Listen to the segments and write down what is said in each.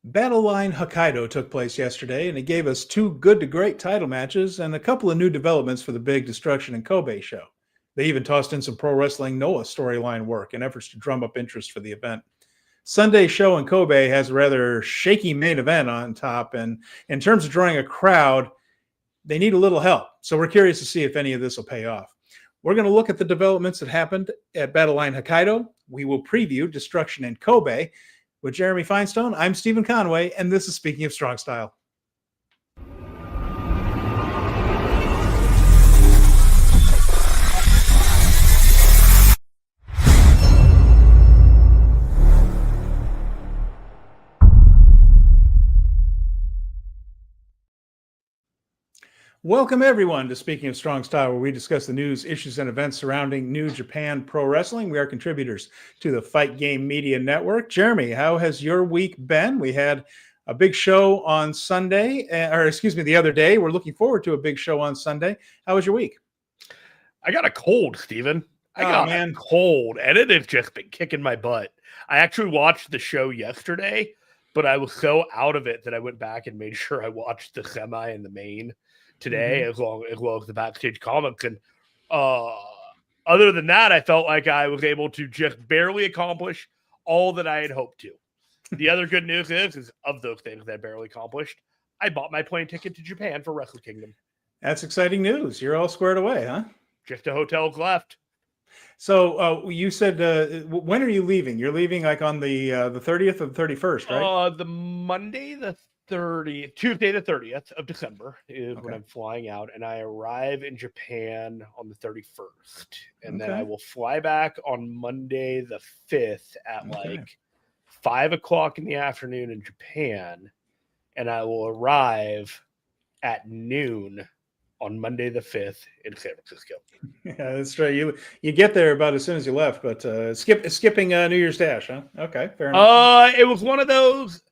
Battle Line Hokkaido took place yesterday, and it gave us two good to great title matches and a couple of new developments for the big Destruction and Kobe show. They even tossed in some Pro Wrestling Noah storyline work in efforts to drum up interest for the event. Sunday's show in Kobe has a rather shaky main event on top, and in terms of drawing a crowd, they need a little help. So we're curious to see if any of this will pay off. We're going to look at the developments that happened at Battle Line Hokkaido. We will preview Destruction in Kobe. With Jeremy Finestone, I'm Steven Conway, and this is Speaking of Strong Style. Welcome, everyone, to Speaking of Strong Style, where we discuss the news, issues, and events surrounding New Japan Pro Wrestling. We are contributors to the Fight Game Media Network. Jeremy, how has your week been? We had a big show on Sunday, the other day. We're looking forward to a big show on Sunday. How was your week? I got a cold, Steven. I got a cold, and it has just been kicking my butt. I actually watched the show yesterday, but I was so out of it that I went back and made sure I watched the semi and the main today, as well as the backstage comments. And other than that, I felt like I was able to just barely accomplish all that I had hoped to. The other good news is of those things that I barely accomplished, I bought my plane ticket to Japan for Wrestle Kingdom. That's exciting news. You're all squared away, huh? Just a hotel's left. So you said, when are you leaving? You're leaving like on the 30th or the 31st, right? The Monday, Tuesday, the 30th of December is when I'm flying out, and I arrive in Japan on the 31st, and then I will fly back on Monday, the 5th at like 5 o'clock in the afternoon in Japan, and I will arrive at noon on Monday, the 5th in San Francisco. Yeah, that's right. You get there about as soon as you left, but skipping New Year's Dash, huh? Okay, fair enough. It was one of those.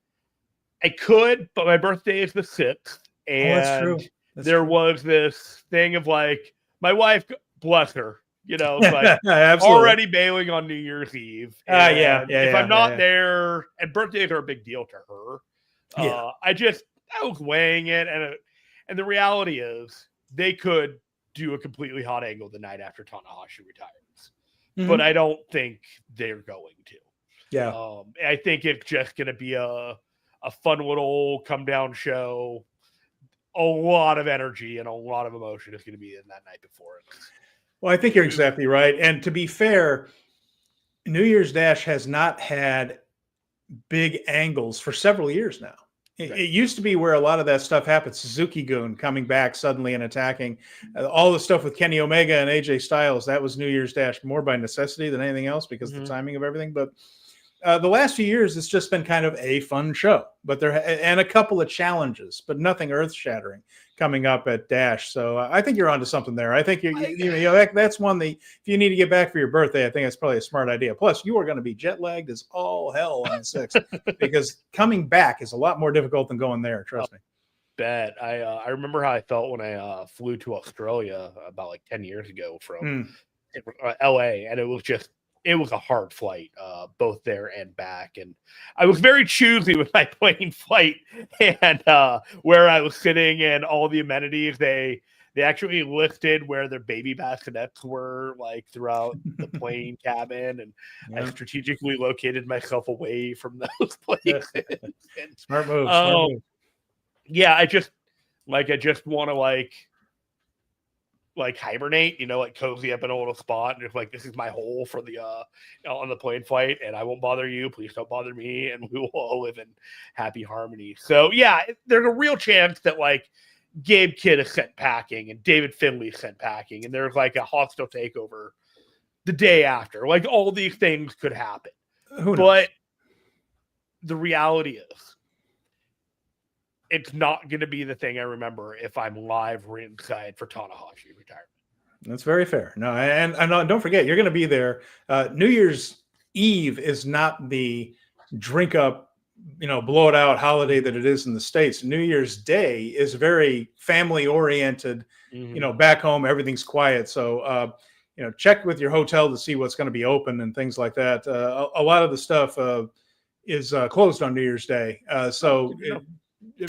I could, but my birthday is the 6th. And that's true. There was this thing of like, my wife, bless her, like already bailing on New Year's Eve. If I'm not there, and birthdays are a big deal to her, I was weighing it. And the reality is they could do a completely hot angle the night after Tanahashi retires. But I don't think they're going to. Yeah. I think it's just going to be a fun little come down show. A lot of energy and a lot of emotion is going to be in that night before it. Well, I think you're exactly right. And to be fair, New Year's Dash has not had big angles for several years now. It used to be where a lot of that stuff happened. Suzuki-gun coming back suddenly and attacking. All the stuff with Kenny Omega and AJ Styles, that was New Year's Dash more by necessity than anything else because of the timing of everything. But the last few years, it's just been kind of a fun show, and a couple of challenges, but nothing earth-shattering coming up at Dash. So I think you're onto something there. I think that's one that if you need to get back for your birthday, I think that's probably a smart idea. Plus, you are going to be jet lagged as all hell on the 6th because coming back is a lot more difficult than going there. Trust me. Bet. I remember how I felt when I flew to Australia about like 10 years ago from LA, and it was a hard flight, both there and back. And I was very choosy with my plane flight and where I was sitting and all the amenities. They actually listed where their baby bassinets were like throughout the plane cabin. And I strategically located myself away from those places. Smart move. Yeah, I just want to like hibernate, like cozy up in a little spot, and if like this is my hole for the on the plane flight, and I won't bother you, please don't bother me, and we will all live in happy harmony. So yeah, there's a real chance that like Gabe Kidd is sent packing and David Finlay is sent packing, and there's like a hostile takeover the day after. Like all these things could happen, but the reality is it's not going to be the thing I remember if I'm live ringside for Tanahashi retirement. That's very fair. No, and don't forget, you're going to be there. New Year's Eve is not the drink up, blow it out holiday that it is in the States. New Year's Day is very family oriented. Back home, everything's quiet. So, check with your hotel to see what's going to be open and things like that. A lot of the stuff is closed on New Year's Day. So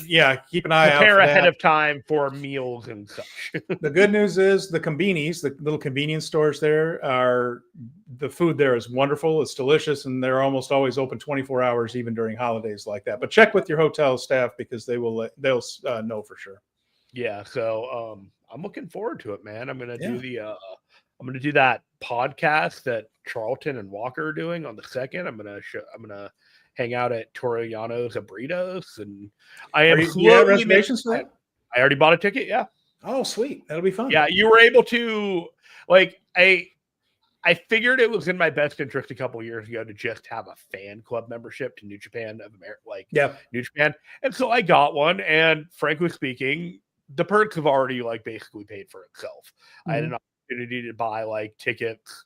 yeah, keep an eye out prepare for ahead that. of time for meals and such. The good news is the convenies, the little convenience stores there are, the food there is wonderful. It's delicious. And they're almost always open 24 hours, even during holidays like that. But check with your hotel staff because they'll know for sure. Yeah. So I'm looking forward to it, man. I'm going to do that podcast that Charlton and Walker are doing on the 2nd. I'm going to hang out at Torriano's Burritos, and I am. Do you have reservations for that? I already bought a ticket. Yeah. Oh, sweet. That'll be fun. Yeah, you were able to, like, I figured it was in my best interest a couple of years ago to just have a fan club membership to New Japan of America, New Japan, and so I got one. And frankly speaking, the perks have already basically paid for itself. I had an opportunity to buy tickets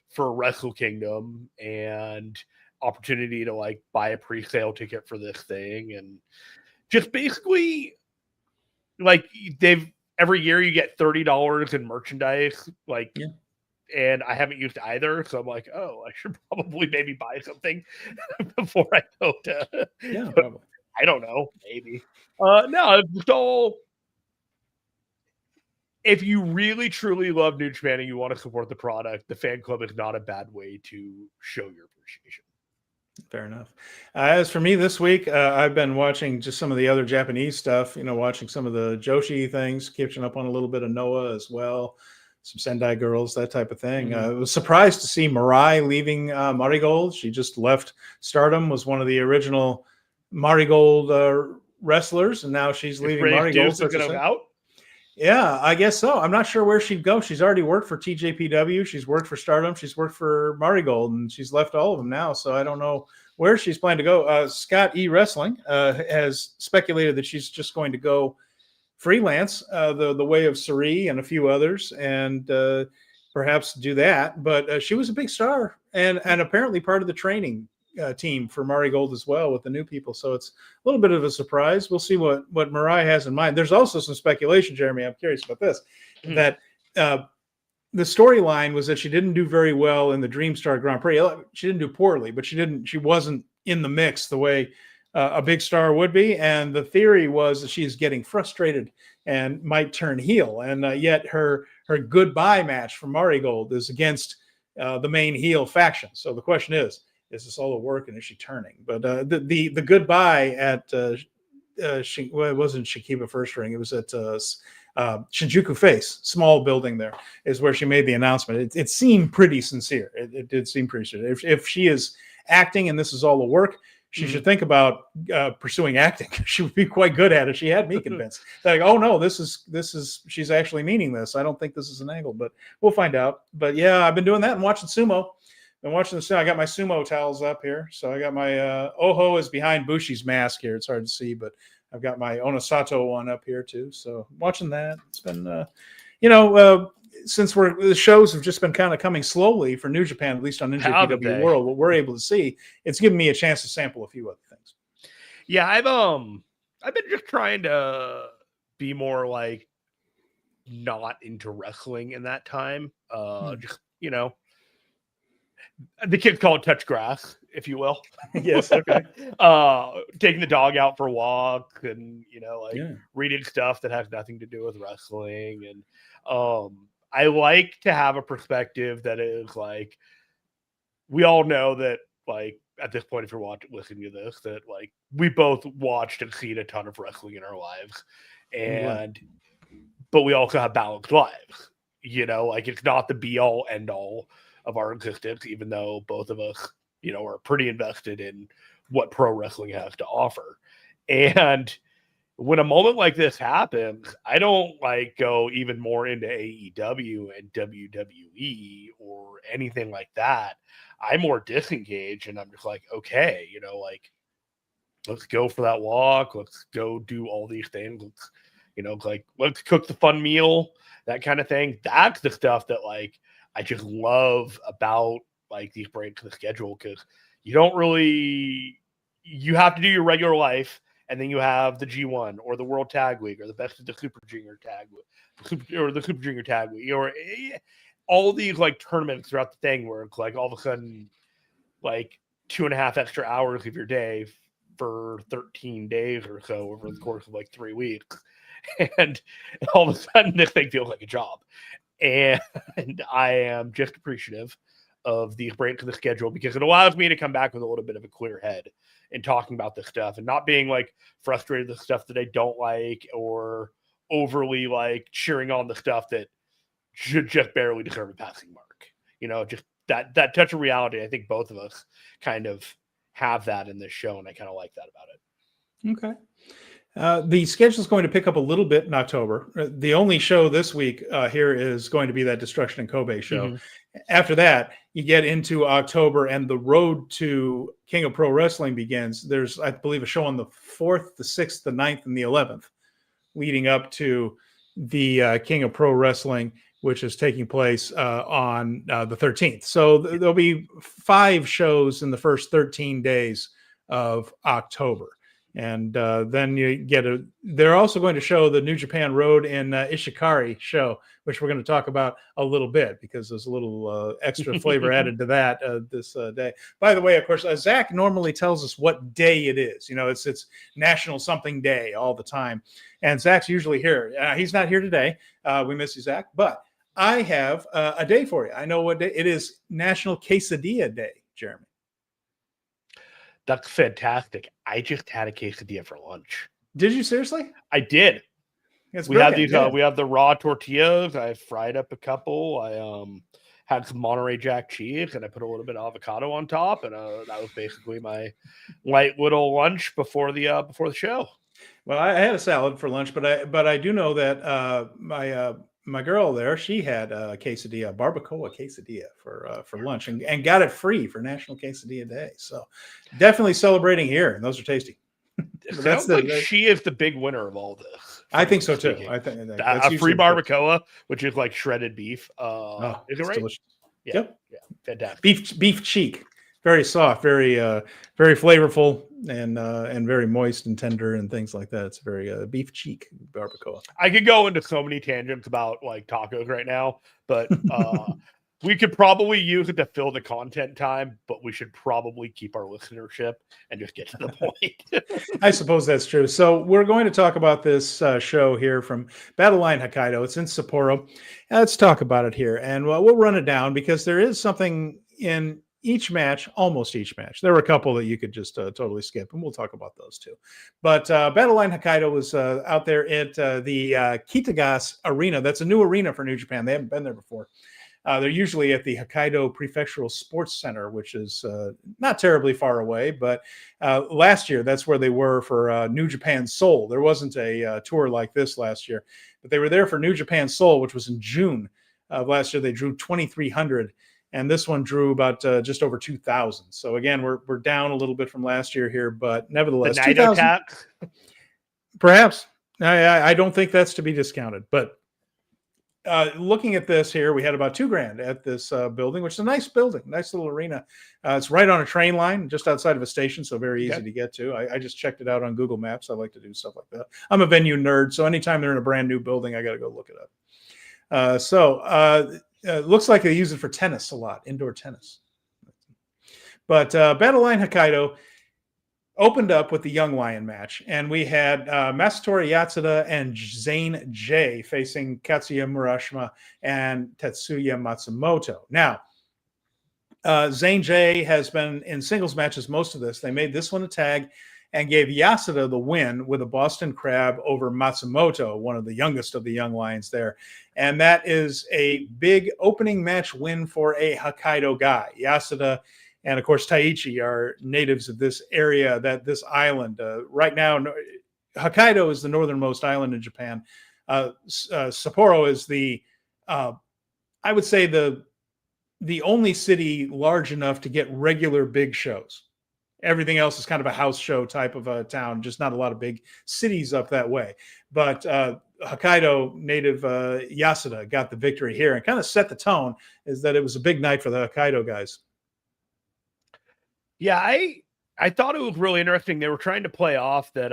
for Wrestle Kingdom and opportunity to buy a pre-sale ticket for this thing, and just basically every year you get $30 in merchandise, and I haven't used either, so I'm like, oh, I should probably maybe buy something before I go to. Yeah, probably. I don't know, maybe. No, so if you really truly love New Japan and you want to support the product, the fan club is not a bad way to show your appreciation. Fair enough. As for me this week, I've been watching just some of the other Japanese stuff, watching some of the Joshi things, catching up on a little bit of Noah as well, some Sendai Girls, that type of thing. I was surprised to see Mirai leaving Marigold. She just left Stardom, was one of the original Marigold wrestlers, and now she's leaving Marigold. Yeah, I guess so. I'm not sure where she'd go. She's already worked for TJPW. She's worked for Stardom. She's worked for Marigold, and she's left all of them now. So I don't know where she's planning to go. Scott E. Wrestling has speculated that she's just going to go freelance, the way of Suri and a few others, and perhaps do that. But she was a big star and apparently part of the training team for Marigold as well with the new people. So it's a little bit of a surprise. We'll see what Mirai has in mind. There's also some speculation, Jeremy, I'm curious about this, that the storyline was that she didn't do very well in the Dreamstar Grand Prix. She didn't do poorly, but she wasn't in the mix the way a big star would be. And the theory was that she's getting frustrated and might turn heel. And yet her goodbye match for Marigold is against the main heel faction. So the question is this all a work and is she turning? But the goodbye at it wasn't Shikiba First Ring. It was at Shinjuku Face, small building there, is where she made the announcement. It seemed pretty sincere. It did seem pretty sincere. If she is acting and this is all a work, she should think about pursuing acting. She would be quite good at it. She had me convinced. Like, oh no, this is she's actually meaning this. I don't think this is an angle, but we'll find out. But yeah, I've been doing that and watching sumo. Been watching the sumo. I got my sumo towels up here. So I got my Oho is behind Bushi's mask here. It's hard to see, but I've got my Onosato one up here too. So watching that. It's been since the shows have just been kind of coming slowly for New Japan, at least on NJPW World, what we're able to see, it's given me a chance to sample a few other things. Yeah, I've been just trying to be more not into wrestling in that time. Just the kids call it touch grass, if you will. Yes, okay. Taking the dog out for a walk and reading stuff that has nothing to do with wrestling. And I like to have a perspective that is we all know that at this point, if you're listening to this, that we both watched and seen a ton of wrestling in our lives, but we also have balanced lives. It's not the be all end all of our existence, even though both of us, are pretty invested in what pro wrestling has to offer. And when a moment like this happens, I don't go even more into AEW and WWE or anything like that. I'm more disengaged and I'm just okay, let's go for that walk. Let's go do all these things. Let's cook the fun meal, that kind of thing. That's the stuff that I just love about these breaks in the schedule, because you have to do your regular life, and then you have the G1 or the World Tag League or the Best of the Super Junior Tag or the Super Junior Tag League, or all these tournaments throughout the thing where it's all of a sudden 2.5 extra hours of your day for 13 days or so over the course of like 3 weeks. And all of a sudden this thing feels like a job. And I am just appreciative of these breaks in the schedule because it allows me to come back with a little bit of a clear head in talking about this stuff and not being like frustrated with stuff that I don't like or overly like cheering on the stuff that should just barely deserve a passing mark. You know, just that touch of reality. I think both of us kind of have that in this show, and I kind of like that about it. Okay. The schedule is going to pick up a little bit in October. The only show this week here is going to be that Destruction in Kobe show. Mm-hmm. After that, you get into October and the road to King of Pro Wrestling begins. There's, I believe, a show on the 4th, the 6th, the 9th, and the 11th, leading up to the King of Pro Wrestling, which is taking place on the 13th. So there'll be 5 shows in the first 13 days of October. And then you get they're also going to show the New Japan Road in Ishikari show, which we're going to talk about a little bit because there's a little extra flavor added to that this day. By the way, of course, Zach normally tells us what day it is. You know, it's National Something Day all the time. And Zach's usually here. He's not here today. We miss you, Zach. But I have a day for you. I know what day it is. National Quesadilla Day, Jeremy. That's fantastic. I just had a quesadilla for lunch. Did you seriously? I did. We have these. We have the raw tortillas. I fried up a couple. I had some Monterey Jack cheese, and I put a little bit of avocado on top, and that was basically my light little lunch before the show. Well, I had a salad for lunch, but I do know that my girl there, she had a quesadilla, barbacoa quesadilla for lunch, and got it free for National Quesadilla Day. So definitely celebrating here, and those are tasty. Sounds like she is the big winner of all this. I think so too. I think that's a free barbacoa, which is like shredded beef. Is it right? Delicious. Yeah, yep. Yeah, fantastic. Beef cheek, very soft, very flavorful, and very moist and tender and things like that. It's very beef cheek barbacoa. I could go into so many tangents about like tacos right now, but we could probably use it to fill the content time, but we should probably keep our listenership and just get to the point. I suppose that's true. So we're going to talk about this show here from Battle Line Hokkaido. It's in Sapporo. Let's talk about it here, and we'll run it down because there is something in each match, almost each match. There were a couple that you could just totally skip, and we'll talk about those too. But Battle Line Hokkaido was out there at the Kitagas Arena. That's a new arena for New Japan. They haven't been there before. They're usually at the Hokkaido Prefectural Sports Center, which is not terribly far away. But last year, that's where they were for New Japan Seoul. There wasn't a tour like this last year, but they were there for New Japan Seoul, which was in June of last year. They drew 2,300. And this one drew about just over 2,000. So again, we're down a little bit from last year here, but nevertheless, 2,000. Perhaps. I don't think that's to be discounted. But looking at this here, we had about $2,000 at this building, which is a nice building, nice little arena. It's right on a train line, just outside of a station, so very easy to get to. I just checked it out on Google Maps. I like to do stuff like that. I'm a venue nerd, so anytime they're in a brand new building, I got to go look it up. Looks like they use it for tennis a lot, indoor tennis. But Battle Line Hokkaido opened up with the Young Lion match, and we had Masatori Yatsuda and Zane J facing Katsuya Murashima and Tetsuya Matsumoto. Now, Zane J has been in singles matches most of this. They made this one a tag and gave Yasuda the win with a Boston Crab over Matsumoto, one of the youngest of the Young Lions there. And that is a big opening match win for a Hokkaido guy. Yasuda and, of course, Taichi are natives of this area, this island. Right now, Hokkaido is the northernmost island in Japan. Sapporo is I would say, the only city large enough to get regular big shows. Everything else is kind of a house show type of a town, just not a lot of big cities up that way. But Hokkaido native Yasuda got the victory here and kind of set the tone, is that it was a big night for the Hokkaido guys. Yeah, I thought it was really interesting. They were trying to play off that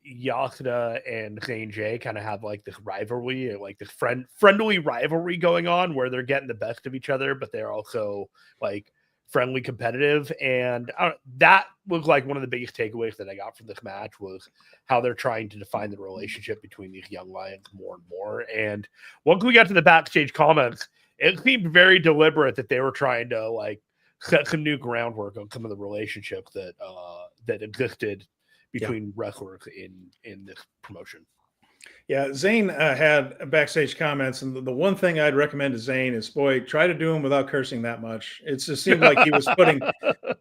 Yasuda and Zane J kind of have like this rivalry, like this friendly rivalry going on where they're getting the best of each other, but they're also like friendly, competitive, and that was like one of the biggest takeaways that I got from this match was how they're trying to define the relationship between these young lions more and more. And once we got to the backstage comments, it seemed very deliberate that they were trying to like set some new groundwork on some of the relationships that that existed between wrestlers in this promotion. Yeah, Zayn had backstage comments, and the one thing I'd recommend to Zayn is, boy, try to do them without cursing that much. It just seemed like he was putting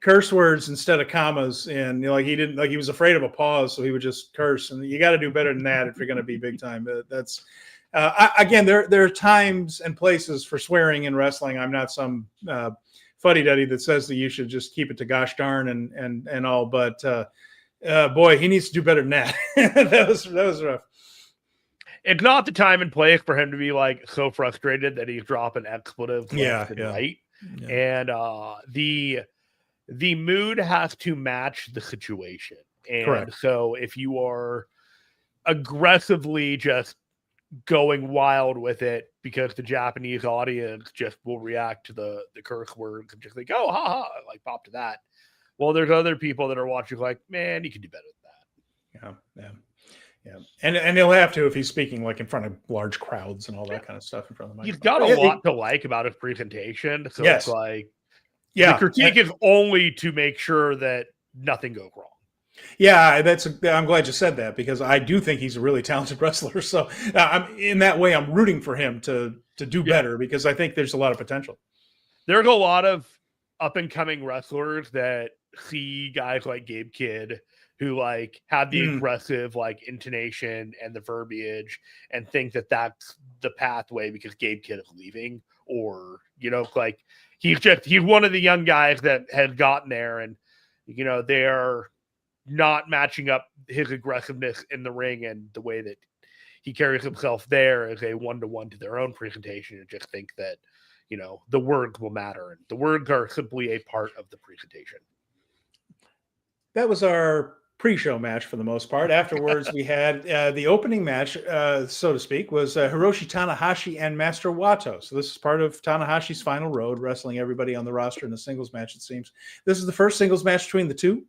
curse words instead of commas, and like he didn't, like he was afraid of a pause, so he would just curse. And you got to do better than that if you're going to be big time. That's again, there are times and places for swearing in wrestling. I'm not some fuddy-duddy that says that you should just keep it to gosh darn and all, but boy, he needs to do better than that. that was rough. It's not the time and place for him to be like so frustrated that he's dropping expletives left and right. Yeah. And the mood has to match the situation. And correct. So if you are aggressively just going wild with it because the Japanese audience just will react to the curse words and just like, oh, ha ha, like pop to that. Well, there's other people that are watching like, man, you can do better than that. Yeah. Yeah, and he'll have to if he's speaking like in front of large crowds and all that kind of stuff in front of the microphone. He's got a lot to like about his presentation. So it's like, the critique is only to make sure that nothing goes wrong. Yeah, I'm glad you said that because I do think he's a really talented wrestler. So in that way, I'm rooting for him to do better because I think there's a lot of potential. There's a lot of up and coming wrestlers that see guys like Gabe Kidd who like have the aggressive like intonation and the verbiage and think that that's the pathway because Gabe Kidd is leaving, or like he's one of the young guys that has gotten there, and they're not matching up his aggressiveness in the ring and the way that he carries himself there as a one-to-one to their own presentation, and just think that the words will matter, and the words are simply a part of the presentation. That was our pre-show match for the most part. Afterwards, we had the opening match, so to speak, was Hiroshi Tanahashi and Master Wato. So this is part of Tanahashi's final road, wrestling everybody on the roster in a singles match, it seems. This is the first singles match between the two.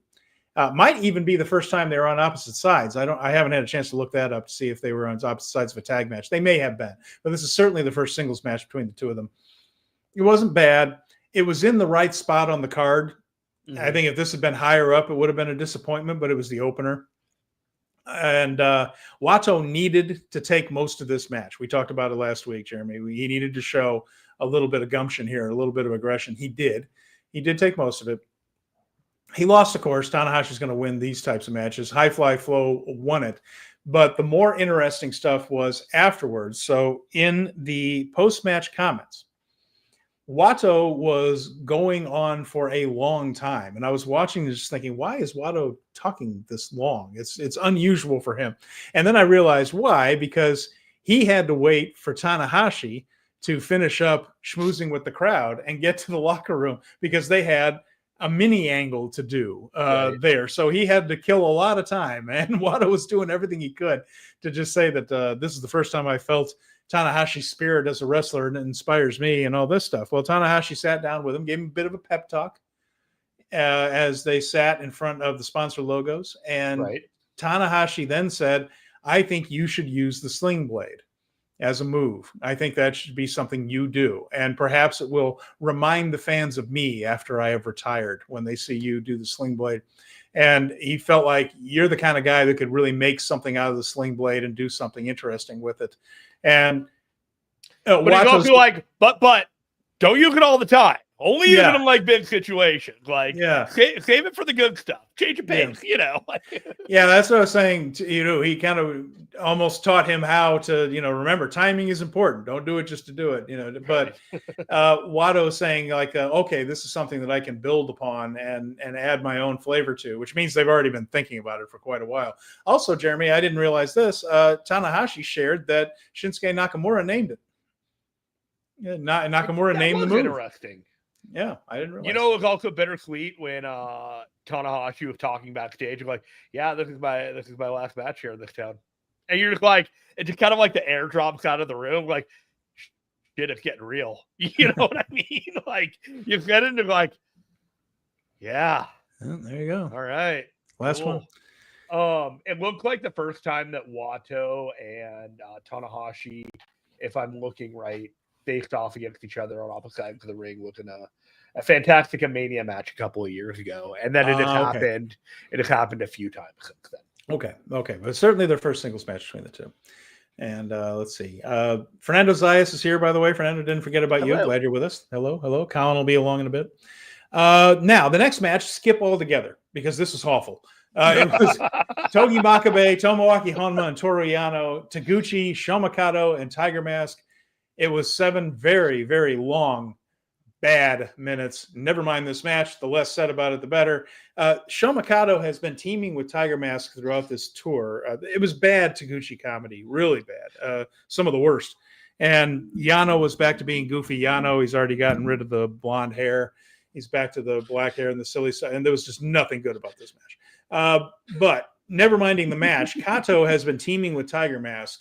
Might even be the first time they were on opposite sides. I haven't had a chance to look that up to see if they were on opposite sides of a tag match. They may have been, but this is certainly the first singles match between the two of them. It wasn't bad. It was in the right spot on the card. I think if this had been higher up, it would have been a disappointment, but it was the opener. And Wato needed to take most of this match. We talked about it last week, Jeremy. He needed to show a little bit of gumption here, a little bit of aggression. He did. He did take most of it. He lost, of course. Tanahashi's going to win these types of matches. High Fly Flow won it. But the more interesting stuff was afterwards. So in the post-match comments, Wato was going on for a long time, and I was watching this thinking, why is Wato talking this long? It's unusual for him. And then I realized why, because he had to wait for Tanahashi to finish up schmoozing with the crowd and get to the locker room because they had a mini angle to do there. So he had to kill a lot of time, and Wato was doing everything he could to just say that this is the first time I felt Tanahashi's spirit as a wrestler and it inspires me and all this stuff. Well, Tanahashi sat down with him, gave him a bit of a pep talk as they sat in front of the sponsor logos. And Tanahashi then said, I think you should use the sling blade as a move. I think that should be something you do. And perhaps it will remind the fans of me after I have retired when they see you do the sling blade. And he felt like you're the kind of guy that could really make something out of the sling blade and do something interesting with it. And but he's also like, but don't use it all the time. Only use it in like big situations. Like, save it for the good stuff. Change your pace, Yeah, that's what I was saying. He kind of almost taught him how to, remember timing is important. Don't do it just to do it, But Wato saying like, okay, this is something that I can build upon and add my own flavor to, which means they've already been thinking about it for quite a while. Also, Jeremy, I didn't realize this. Tanahashi shared that Shinsuke Nakamura named it. Yeah, Nakamura named the move. Interesting. Yeah, I didn't realize. It was also bittersweet when Tanahashi was talking backstage, like, "Yeah, this is my last match here in this town," and you're just like, it's just kind of like the air drops out of the room, like, shit, it's getting real. You know what I mean? Like, you get into like, Yeah. Oh, there you go. All right. Last one. It looked like the first time that Wato and Tanahashi, if I'm looking right, faced off against each other on opposite sides of the ring was in a fantastic Mania match a couple of years ago. And then it has happened. It has happened a few times since then. Okay. But certainly their first singles match between the two. And let's see. Fernando Zayas is here, by the way. Fernando, didn't forget about you. Glad you're with us. Hello. Colin will be along in a bit. Now, the next match, skip altogether because this is awful. It was Togi Makabe, Tomoaki Honma, and Toru Yano, Taguchi, Shomakato, and Tiger Mask. It was 7 very, very long, bad minutes. Never mind this match. The less said about it, the better. Shomakato has been teaming with Tiger Mask throughout this tour. It was bad Taguchi comedy, really bad. Some of the worst. And Yano was back to being goofy Yano. He's already gotten rid of the blonde hair. He's back to the black hair and the silly side. And there was just nothing good about this match. But never minding the match, Kato has been teaming with Tiger Mask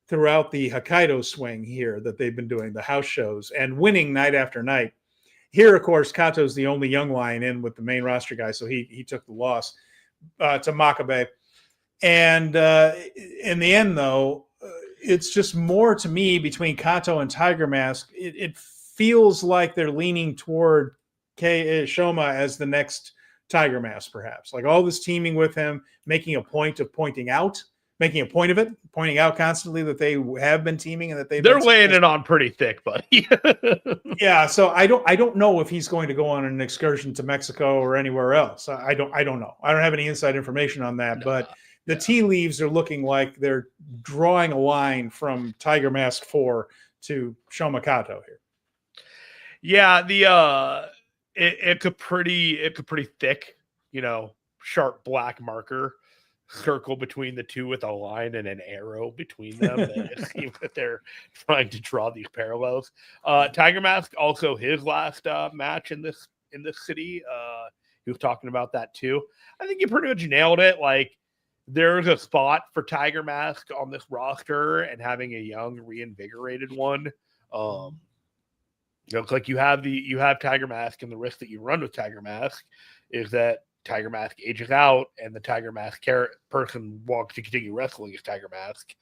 throughout the Hokkaido swing here that they've been doing, the house shows, and winning night after night. Here, of course, Kato's the only young lion in with the main roster guy, so he took the loss to Makabe. And in the end, though, it's just more to me between Kato and Tiger Mask. It feels like they're leaning toward Shoma as the next Tiger Mask, perhaps. Like all this teaming with him, making a point of pointing out constantly that they have been teaming and that they're laying it on pretty thick, buddy. Yeah, so I don't know if he's going to go on an excursion to Mexico or anywhere else. I don't know. I don't have any inside information on that, but the tea leaves are looking like they're drawing a line from Tiger Mask 4 to Shomakato here. Yeah, it's a pretty thick, sharp black marker circle between the two with a line and an arrow between them. It seems that they're trying to draw these parallels. Tiger Mask also his last match in this city. He was talking about that too. I think you pretty much nailed it. Like there's a spot for Tiger Mask on this roster, and having a young, reinvigorated one. It's like you have Tiger Mask, and the risk that you run with Tiger Mask is that Tiger Mask ages out, and the Tiger Mask person wants to continue wrestling as Tiger Mask,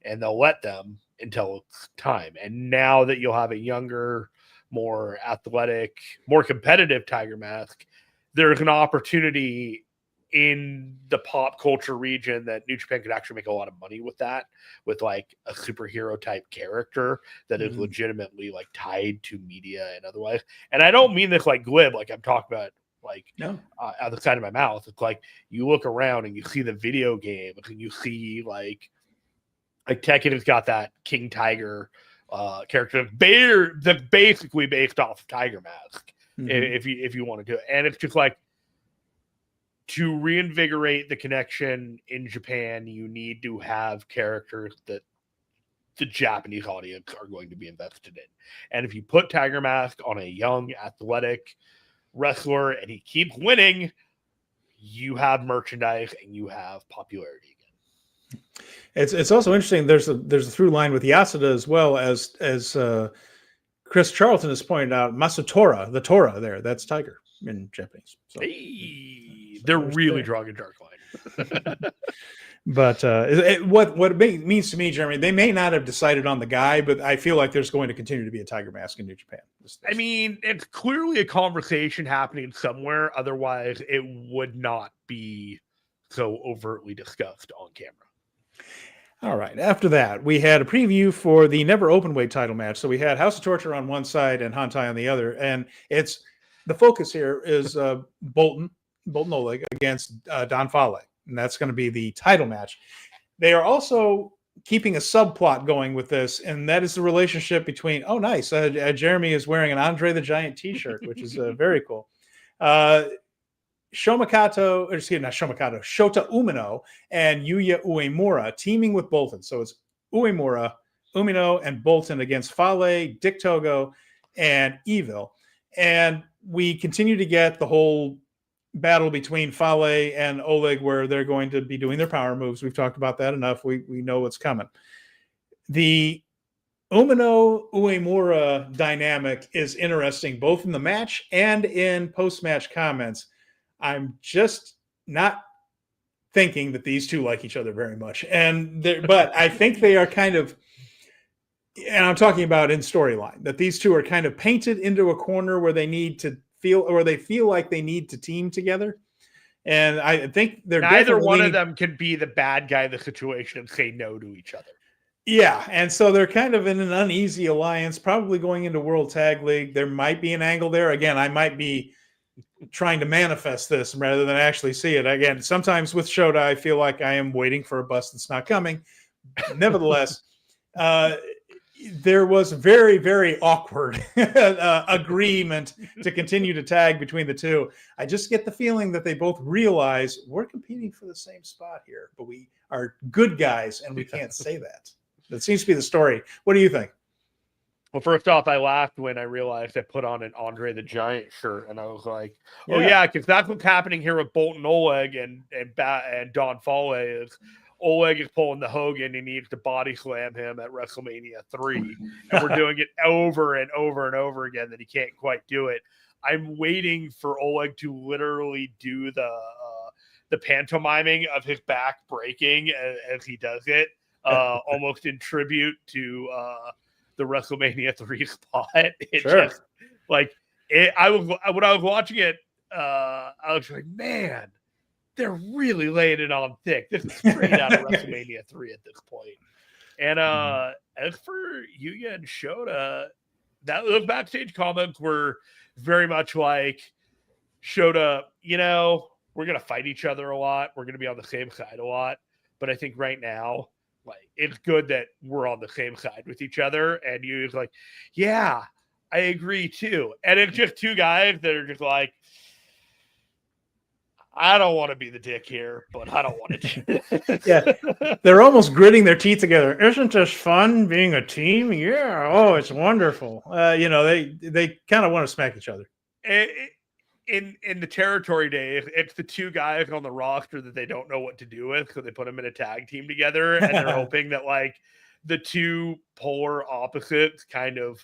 and they'll let them until it's time. And now that you'll have a younger, more athletic, more competitive Tiger Mask, there's an opportunity in the pop culture region that New Japan could actually make a lot of money with that, with like a superhero type character that is legitimately like tied to media and otherwise. And I don't mean this like glib, like I'm talking about out the side of my mouth. It's like you look around and you see the video games and you see like Tekken has got that King Tiger character that's basically based off of Tiger Mask, if you want to do it. And it's just like, to reinvigorate the connection in Japan, you need to have characters that the Japanese audience are going to be invested in. And if you put Tiger Mask on a young, athletic wrestler and he keeps winning, you have merchandise and you have popularity again. It's also interesting. There's a through line with Yasuda as well as Chris Charlton has pointed out. Masutora, the Tora there, that's Tiger in Japanese. So, they're really drawing a dark line. But what it means to me, Jeremy, they may not have decided on the guy, but I feel like there's going to continue to be a Tiger Mask in New Japan. I mean, it's clearly a conversation happening somewhere. Otherwise, it would not be so overtly discussed on camera. All right. After that, we had a preview for the never openweight title match. So we had House of Torture on one side and Hantai on the other. And the focus here is Bolton Oleg against Don Fale. And that's going to be the title match. They are also keeping a subplot going with this, and that is the relationship between, Jeremy is wearing an Andre the Giant t-shirt, which is very cool. Shota Umino and Yuya Uemura teaming with Bolton. So it's Uemura, Umino, and Bolton against Fale, Dick Togo, and Evil. And we continue to get the whole battle between Fale and Oleg where they're going to be doing their power moves. We've talked about that enough. We know what's coming. The Umino Uemura dynamic is interesting, both in the match and in post-match comments. I'm just not thinking that these two like each other very much, but I think they are kind of, and I'm talking about in storyline, that these two are kind of painted into a corner where they need to feel, or they feel like they need to team together. And I think they're neither one of them can be the bad guy in the situation and say no to each other. Yeah, and so they're kind of in an uneasy alliance, probably going into World Tag League. There might be an angle there. Again, I might be trying to manifest this rather than actually see it. Again, sometimes with Shota, I feel like I am waiting for a bus that's not coming. Nevertheless, there was very, very awkward agreement to continue to tag between the two. I just get the feeling that they both realize we're competing for the same spot here, but we are good guys and we can't say that. That seems to be the story. What do you think? Well, first off, I laughed when I realized I put on an Andre the Giant shirt, and I was like, "Oh yeah, because that's what's happening here with Bolton Oleg and Don Fale is Oleg is pulling the Hogan. He needs to body slam him at WrestleMania 3, and we're doing it over and over and over again that he can't quite do it. I'm waiting for Oleg to literally do the pantomiming of his back breaking as he does it." Almost in tribute to the WrestleMania 3 spot. It just like it, when I was watching it, I was like, man, they're really laying it on thick. This is straight out of WrestleMania 3 at this point. And as for Yuya and Shota, those backstage comments were very much like Shota, we're gonna fight each other a lot. We're gonna be on the same side a lot. But I think right now, like, it's good that we're on the same side with each other. And you're like, yeah, I agree too. And it's just two guys that are just like, I don't want to be the dick here, but I don't want to do this. Yeah. They're almost gritting their teeth together. Isn't this fun being a team? Yeah. Oh, it's wonderful. They kind of want to smack each other. In the territory days, it's the two guys on the roster that they don't know what to do with, so they put them in a tag team together, and they're hoping that like the two polar opposites kind of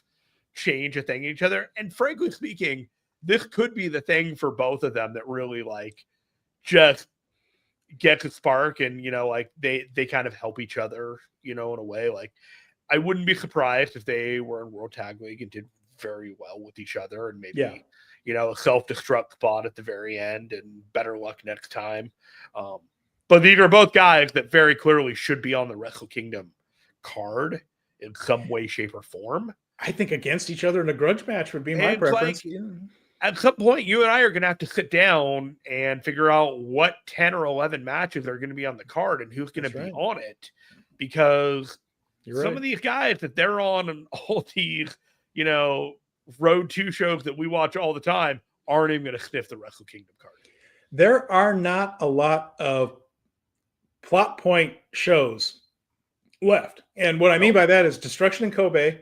change a thing in each other. And frankly speaking, this could be the thing for both of them that really like just gets a spark, and like they kind of help each other, in a way. Like I wouldn't be surprised if they were in World Tag League and did very well with each other, and maybe a self-destruct spot at the very end, and better luck next time. But these are both guys that very clearly should be on the Wrestle Kingdom card in some way, shape, or form. I think against each other in a grudge match would be my preference. Like, at some point, you and I are going to have to sit down and figure out what 10 or 11 matches are going to be on the card and who's going to be on it. Because some of these guys that they're on all these, Road 2 shows that we watch all the time aren't even going to sniff the Wrestle Kingdom card. There are not a lot of plot point shows left. And what I mean by that is Destruction in Kobe,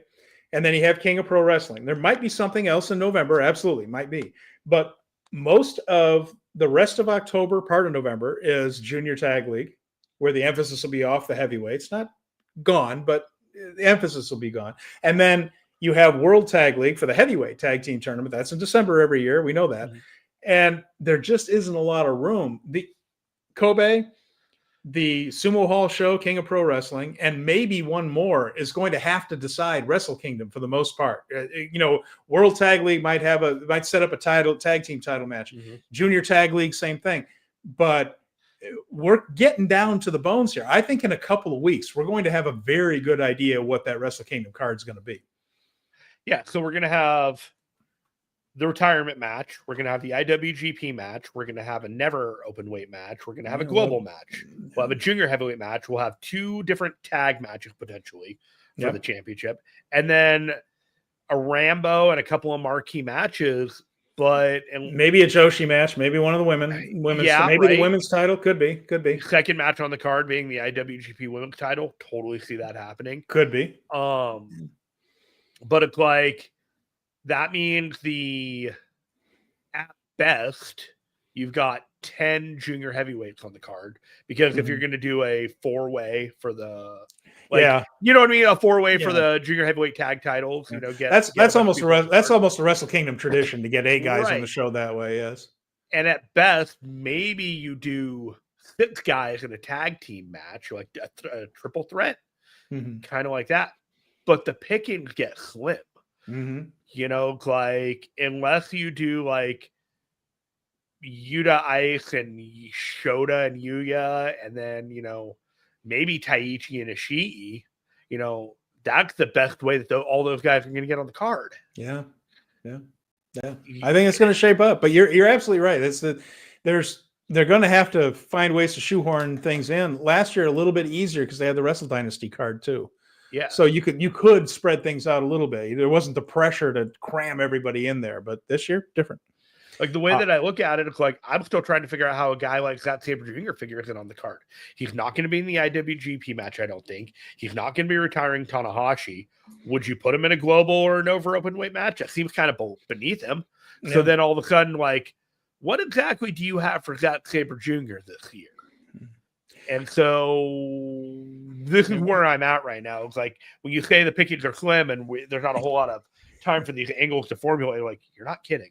and then you have King of Pro Wrestling. There might be something else in November. Absolutely, might be. But most of the rest of October, part of November, is Junior Tag League, where the emphasis will be off the heavyweights. Not gone, but the emphasis will be gone. And then you have World Tag League for the heavyweight tag team tournament. That's in December every year. We know that. Mm-hmm. And there just isn't a lot of room. The Kobe, the Sumo Hall show, King of Pro Wrestling, and maybe one more is going to have to decide Wrestle Kingdom for the most part. World Tag League might set up a tag team title match. Mm-hmm. Junior Tag League, same thing. But we're getting down to the bones here. I think in a couple of weeks, we're going to have a very good idea what that Wrestle Kingdom card is going to be. Yeah, so we're going to have the retirement match. We're going to have the IWGP match. We're going to have a never open weight match. We're going to have a global match. We'll have a junior heavyweight match. We'll have 2 different tag matches potentially for the championship. And then a Rambo and a couple of marquee matches. But maybe a Joshi match, maybe one of the women's, the women's title could be. Second match on the card being the IWGP women's title. Totally see that happening. Could be. But it's like, that means at best, you've got 10 junior heavyweights on the card, because if you're going to do a 4-way for the, you know what I mean? A 4-way for the junior heavyweight tag titles, you know, that's almost a Wrestle Kingdom tradition to get 8 guys on the show that way. Yes. And at best, maybe you do 6 guys in a tag team match, like a triple threat, kind of like that. But the pickings get slim. You know, like, unless you do like Yuta Ice and Shota and Yuya, and then, you know, maybe Taichi and Ishii, you know, that's the best way that all those guys are going to get on the card. Yeah. I think it's going to shape up, but you're absolutely right. They're going to have to find ways to shoehorn things in. Last year, a little bit easier because they had the Wrestle Dynasty card too. Yeah. So you could spread things out a little bit. There wasn't the pressure to cram everybody in there, but this year, different. Like, the way that I look at it, it's like, I'm still trying to figure out how a guy like Zack Sabre Jr. figures in on the card. He's not going to be in the IWGP match, I don't think. He's not going to be retiring Tanahashi. Would you put him in a global or an over open weight match? That seems kind of beneath him. Yeah. So then all of a sudden, like, what exactly do you have for Zack Sabre Jr. this year? And so this is where I'm at right now. It's like, when you say the pickings are slim and there's not a whole lot of time for these angles to formulate, like, you're not kidding.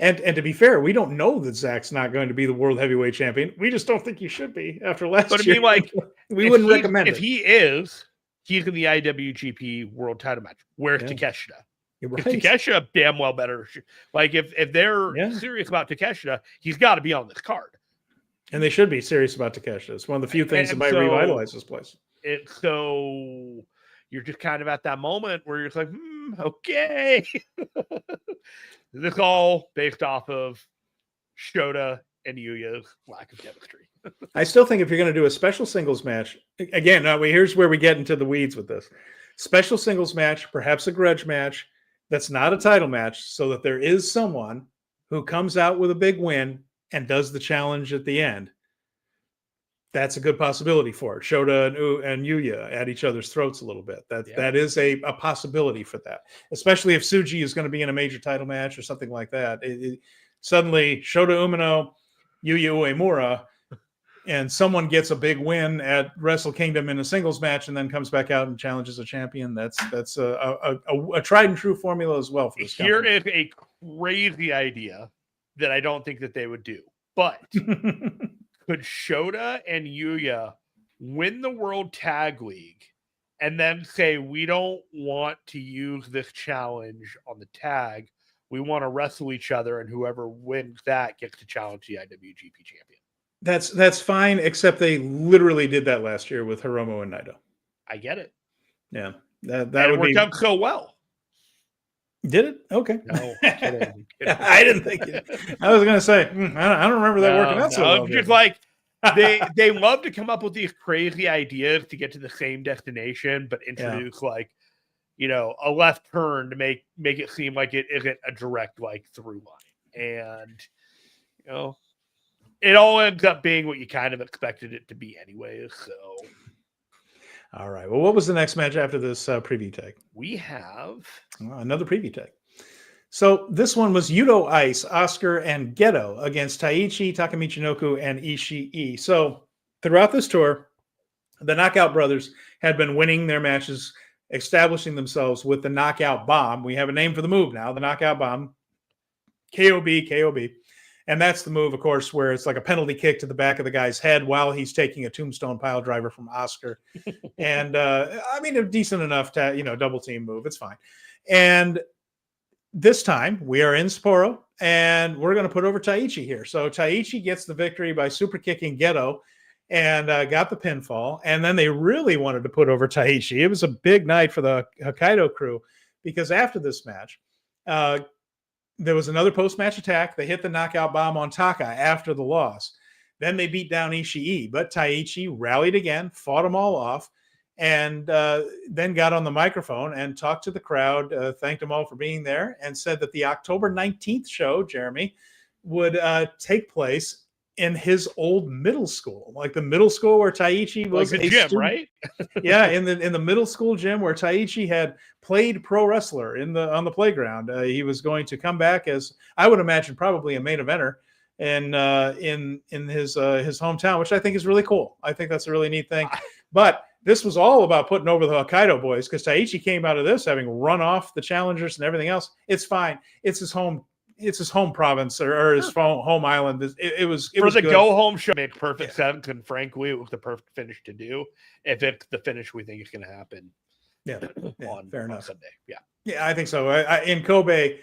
And to be fair, we don't know that Zach's not going to be the world heavyweight champion. We just don't think he should be after last year. But I mean, like, we wouldn't recommend it. If he is, he's in the IWGP world title match. Where's Takeshita? Right. Takeshita damn well better. Like, if they're serious about Takeshita, he's got to be on this card. And they should be serious about Takeshita. It's one of the few things that might revitalize this place. So you're just kind of at that moment where you're just like, okay. This all based off of Shota and Yuya's lack of chemistry. I still think if you're going to do a special singles match, again, here's where we get into the weeds with this. Special singles match, perhaps a grudge match that's not a title match, so that there is someone who comes out with a big win and does the challenge at the end. That's a good possibility for it. Shota and Yuya at each other's throats a little bit. That is a possibility for that, especially if Tsuji is going to be in a major title match or something like that. Suddenly, Shota Umino, Yuya Uemura, and someone gets a big win at Wrestle Kingdom in a singles match and then comes back out and challenges a champion. That's a tried and true formula as well for this company. Here is a crazy idea that I don't think that they would do, but could Shota and Yuya win the World Tag League and then say, we don't want to use this challenge on the tag. We want to wrestle each other, and whoever wins that gets to challenge the IWGP champion. That's fine, except they literally did that last year with Hiromu and Naito. I get it. Yeah. That would worked out so well. Did it? Okay. No, I'm kidding. I didn't think it. I was going to say, I don't remember that working out so well. Just like, they love to come up with these crazy ideas to get to the same destination, but introduce like, you know, a left turn to make it seem like it isn't a direct like through line. And, you know, it all ends up being what you kind of expected it to be anyways. So, all right. Well, what was the next match after this preview tag? We have another preview tag. So this one was Yudo Ice, Oscar, and Geto against Taichi, Takamichinoku, and Ishii. So throughout this tour, the Knockout Brothers had been winning their matches, establishing themselves with the Knockout Bomb. We have a name for the move now, the Knockout Bomb. KOB. And that's the move, of course, where it's like a penalty kick to the back of the guy's head while he's taking a tombstone pile driver from Oscar. And I mean, a decent enough double team move. It's fine. And this time we are in Sapporo and we're going to put over Taichi here. So Taichi gets the victory by super kicking Geto and got the pinfall. And then they really wanted to put over Taichi. It was a big night for the Hokkaido crew because after this match, there was another post-match attack. They hit the knockout bomb on Taka after the loss. Then they beat down Ishii, but Taichi rallied again, fought them all off, and then got on the microphone and talked to the crowd, thanked them all for being there, and said that the October 19th show, Jeremy, would take place in his old middle school, like the middle school where Taichi was like the gym, student. Right? Yeah, in the middle school gym where Taichi had played pro wrestler on the playground. He was going to come back as, I would imagine, probably a main eventer in his hometown, which I think is really cool. I think that's a really neat thing. But this was all about putting over the Hokkaido boys, because Taichi came out of this having run off the challengers and everything else. It's fine. It's his home. It's his home province or his home island. It was for the good. Go home show. Make perfect sense, and frankly, it was the perfect finish to do. If it's the finish we think is going to happen. Yeah, fair enough. Sunday. Yeah, I think so. In Kobe,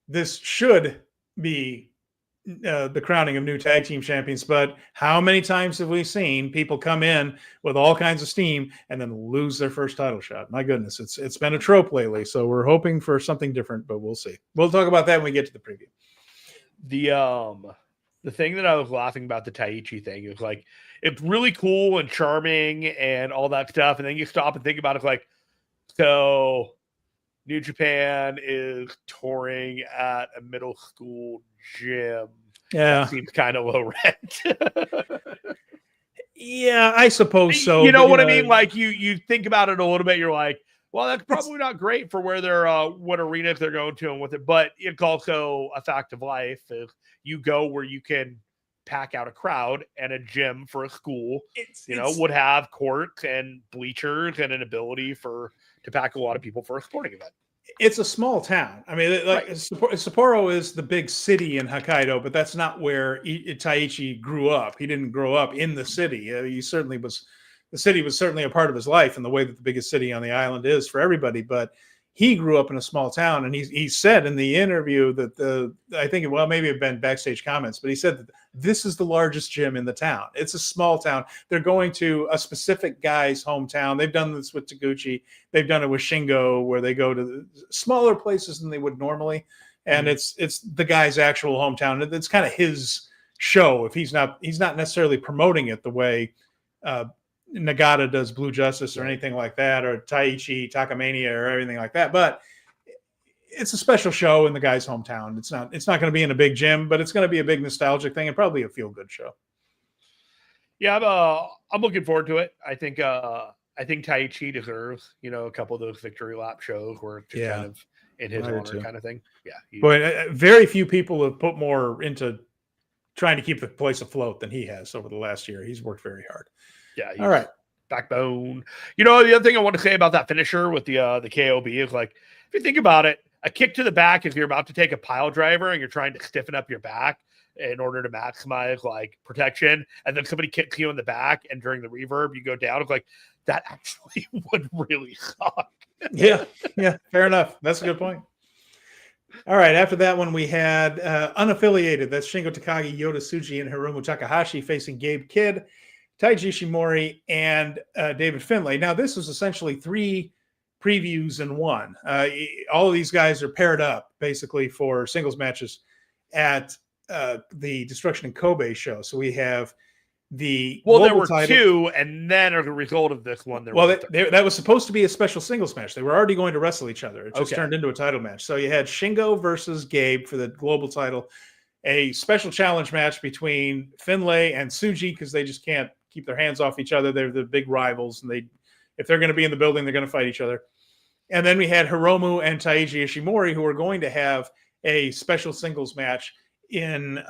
this should be the crowning of new tag team champions, but how many times have we seen people come in with all kinds of steam and then lose their first title shot? My goodness, it's been a trope lately, so we're hoping for something different, but we'll see. We'll talk about that when we get to the preview. The thing that I was laughing about the Taichi thing is like, it's really cool and charming and all that stuff, and then you stop and think about it, like, so New Japan is touring at a middle school gym. Yeah, that seems kind of low rent. Yeah, I suppose so. You know what I mean? Like you think about it a little bit. You're like, well, that's probably not great for where they're what arenas they're going to and with it. But it's also a fact of life. If you go where you can pack out a crowd, and a gym for a school, would have courts and bleachers and an ability to pack a lot of people for a sporting event. It's a small town. I mean, like Sapporo is the big city in Hokkaido, but that's not where Taichi grew up. He didn't grow up in the city. He certainly was. The city was certainly a part of his life in the way that the biggest city on the island is for everybody. But he grew up in a small town, and he said in the interview that maybe it had been backstage comments, but he said that this is the largest gym in the town. It's a small town. They're going to a specific guy's hometown. They've done this with Taguchi. They've done it with Shingo, where they go to smaller places than they would normally. And it's the guy's actual hometown. It's kind of his show. If he's not necessarily promoting it the way Nagata does Blue Justice or anything like that, or Taichi, Takamania, or everything like that. But it's a special show in the guy's hometown. It's not going to be in a big gym, but it's going to be a big nostalgic thing and probably a feel-good show. Yeah, I'm looking forward to it. I think Taichi deserves, a couple of those victory lap shows where it's just kind of in his honor kind of thing. Yeah. But very few people have put more into trying to keep the place afloat than he has over the last year. He's worked very hard. Yeah. All right. Backbone. The other thing I want to say about that finisher with the KOB is, like, if you think about it, a kick to the back is you're about to take a pile driver and you're trying to stiffen up your back in order to maximize like protection, and then somebody kicks you in the back and during the reverb you go down. It's like that actually would really suck. Yeah, fair enough. That's a good point. All right, after that one we had unaffiliated. That's Shingo Takagi, Yota Tsuji, and Hiromu Takahashi facing Gabe Kidd, Taiji Ishimori, and David Finlay. Now, this was essentially 3 previews in one. All of these guys are paired up, basically, for singles matches at the Destruction in Kobe show. So we have the there were title. 2, and then as a result of this one, that was supposed to be a special singles match. They were already going to wrestle each other. It just turned into a title match. So you had Shingo versus Gabe for the global title, a special challenge match between Finlay and Tsuji, because they just can't keep their hands off each other. They're the big rivals, and if they're going to be in the building, they're going to fight each other. And then we had Hiromu and Taiji Ishimori, who were going to have a special singles match in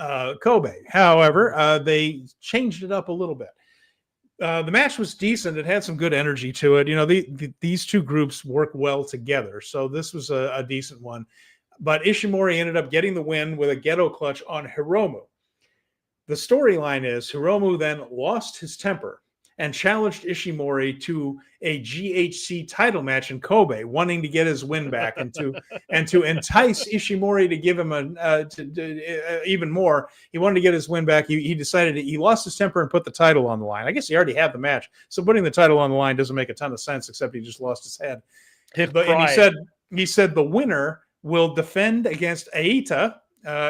Kobe. However, they changed it up a little bit. The match was decent. It had some good energy to it. These two groups work well together, so this was a decent one. But Ishimori ended up getting the win with a ghetto clutch on Hiromu. The storyline is Hiromu then lost his temper and challenged Ishimori to a GHC title match in Kobe, wanting to get his win back and to entice Ishimori to give him even more. He wanted to get his win back. He decided he lost his temper and put the title on the line. I guess he already had the match, so putting the title on the line doesn't make a ton of sense, except he just lost his head. And he said the winner will defend against Aita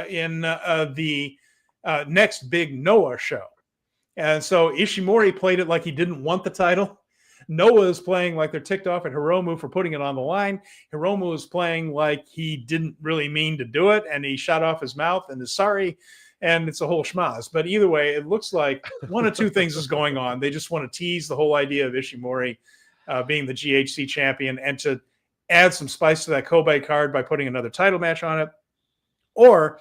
in the next big Noah show. And so Ishimori played it like he didn't want the title. Noah is playing like they're ticked off at Hiromu for putting it on the line. Hiromu is playing like he didn't really mean to do it, and he shot off his mouth and is sorry, and it's a whole schmoz. But either way, it looks like one of two things is going on. They just want to tease the whole idea of Ishimori being the GHC champion and to add some spice to that Kobe card by putting another title match on it. Or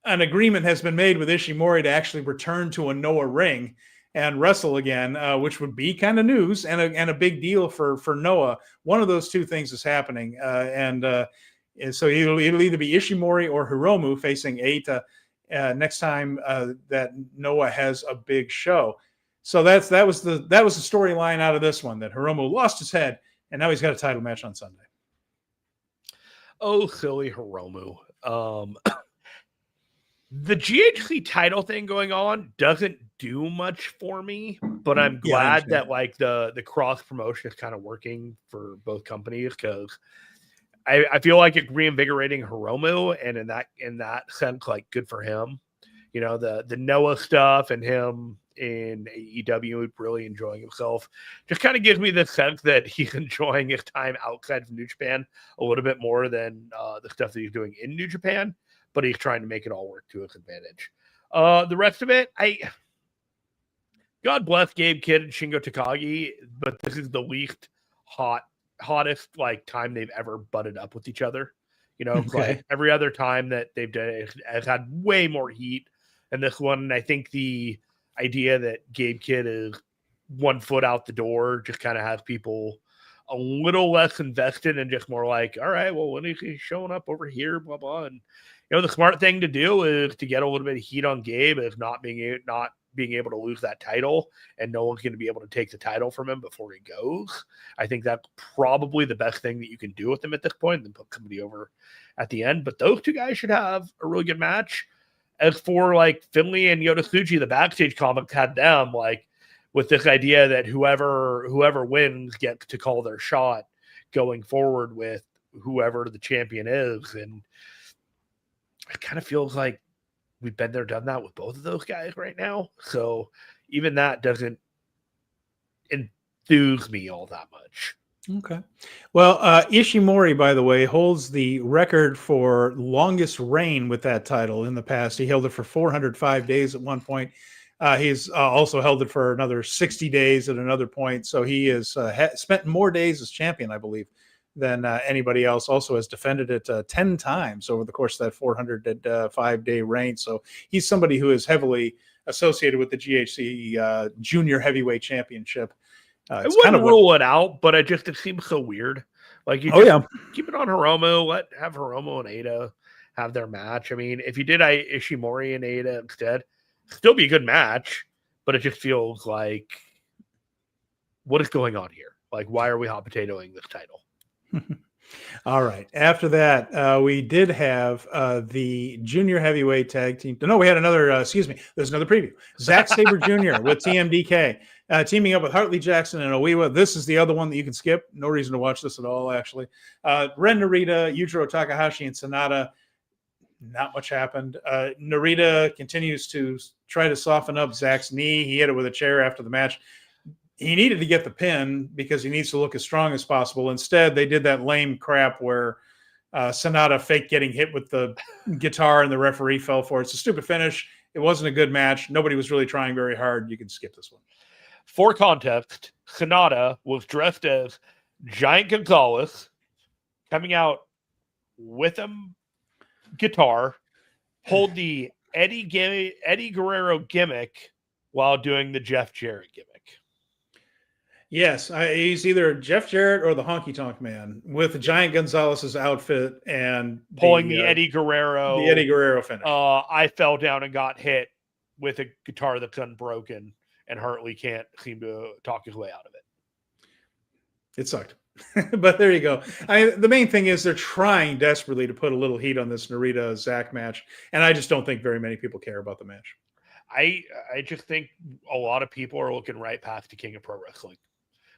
an agreement has been made with Ishimori to actually return to a Noah ring and wrestle again, which would be kind of news and a big deal for Noah. One of those two things is happening, and so it'll either be Ishimori or Hiromu facing Eita next time that Noah has a big show. So that was the storyline out of this one, that Hiromu lost his head and now he's got a title match on Sunday. Oh, silly Hiromu. The GHC title thing going on doesn't do much for me, but I'm glad that like the cross promotion is kind of working for both companies, because I feel like it's reinvigorating Hiromu, and in that sense, like, good for him. You know, the Noah stuff and him in AEW really enjoying himself just kind of gives me the sense that he's enjoying his time outside of New Japan a little bit more than the stuff that he's doing in New Japan, but he's trying to make it all work to his advantage. The rest of it, God bless Gabe Kidd and Shingo Takagi, but this is the least hottest like time they've ever butted up with each other. You know, like every other time that they've done it has had way more heat. And this one, I think the idea that Gabe Kidd is 1 foot out the door just kind of has people a little less invested and just more like, all right, well, when is he showing up over here, blah, blah. And, you know, the smart thing to do is to get a little bit of heat on Gabe is not being able to lose that title, and no one's going to be able to take the title from him before he goes. I think that's probably the best thing that you can do with him at this point, and then put somebody over at the end. But those two guys should have a really good match. As for like Finley and Yodatsuji, the backstage comics had them like with this idea that whoever wins gets to call their shot going forward with whoever the champion is. And it kind of feels like we've been there, done that with both of those guys right now. So even that doesn't enthuse me all that much. Okay. Well, Ishimori, by the way, holds the record for longest reign with that title in the past. He held it for 405 days at one point. He's also held it for another 60 days at another point. So he has spent more days as champion, I believe, than anybody else. Also has defended it 10 times over the course of that 405-day reign. So he's somebody who is heavily associated with the GHC Junior Heavyweight Championship. I wouldn't rule it out, but it seems so weird. Like, you keep it on Hiromu, have Hiromu and Eita have their match. I mean, if you did Ishimori and Eita instead, still be a good match, but it just feels like, what is going on here? Like, why are we hot potatoing this title? All right. After that, we did have the junior heavyweight tag team. No, we had another, there's another preview. Zack Sabre Jr. with TMDK teaming up with Hartley Jackson and Oiwa. This is the other one that you can skip. No reason to watch this at all, actually. Ren Narita, Yujiro Takahashi, and Sonata. Not much happened. Narita continues to try to soften up Zack's knee. He hit it with a chair after the match. He needed to get the pin because he needs to look as strong as possible. Instead, they did that lame crap where Sonata faked getting hit with the guitar and the referee fell for it. It's a stupid finish. It wasn't a good match. Nobody was really trying very hard. You can skip this one. For context, Sonata was dressed as Giant Gonzalez, coming out with a guitar, hold the Eddie Guerrero gimmick while doing the Jeff Jarrett gimmick. Yes, he's either Jeff Jarrett or the Honky Tonk Man with Giant Gonzalez's outfit and pulling the Eddie Guerrero. The Eddie Guerrero finish. I fell down and got hit with a guitar that's unbroken, and Hartley can't seem to talk his way out of it. It sucked. But there you go. The main thing is they're trying desperately to put a little heat on this Narita-Zack match, and I just don't think very many people care about the match. I just think a lot of people are looking right past the King of Pro Wrestling.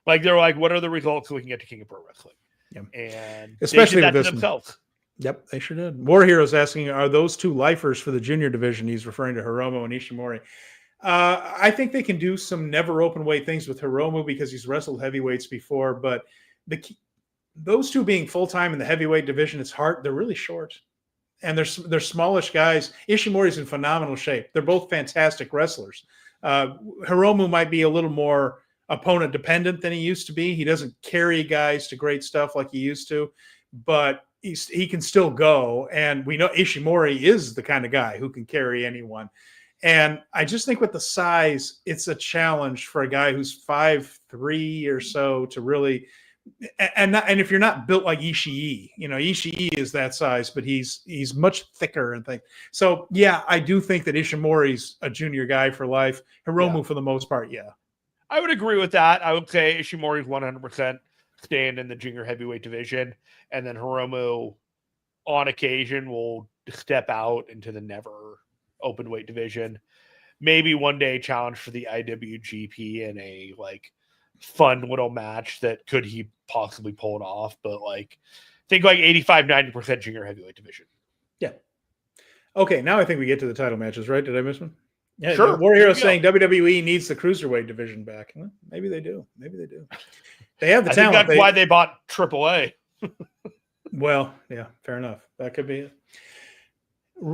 Like, they're like, what are the results so we can get to King of Pro Wrestling? Yep. And especially they with did that this to themselves. One. Yep, they sure did. War Heroes asking, are those two lifers for the junior division? He's referring to Hiromu and Ishimori. I think they can do some never open weight things with Hiromu because he's wrestled heavyweights before, but those two being full-time in the heavyweight division, it's hard. They're really short. And they're smallish guys. Ishimori's in phenomenal shape. They're both fantastic wrestlers. Hiromu might be a little more opponent dependent than he used to be. He doesn't carry guys to great stuff like he used to, but he can still go. And we know Ishimori is the kind of guy who can carry anyone. And I just think with the size, it's a challenge for a guy who's 5'3" or so to really, and if you're not built like Ishii, Ishii is that size, but he's much thicker and things. So yeah, I do think that Ishimori's a junior guy for life. Hiromu for the most part, yeah. I would agree with that. I would say Ishimori's 100% staying in the junior heavyweight division, and then Hiromu, on occasion, will step out into the never open weight division. Maybe one day challenge for the IWGP in a fun little match that could he possibly pull it off, but think 85-90% junior heavyweight division. Yeah. Okay, now I think we get to the title matches, right? Did I miss one? Yeah, sure. War Hero saying WWE needs the cruiserweight division back. Well, maybe they do. They have the talent. Think that's why they bought AAA. Well, yeah, fair enough. That could be it.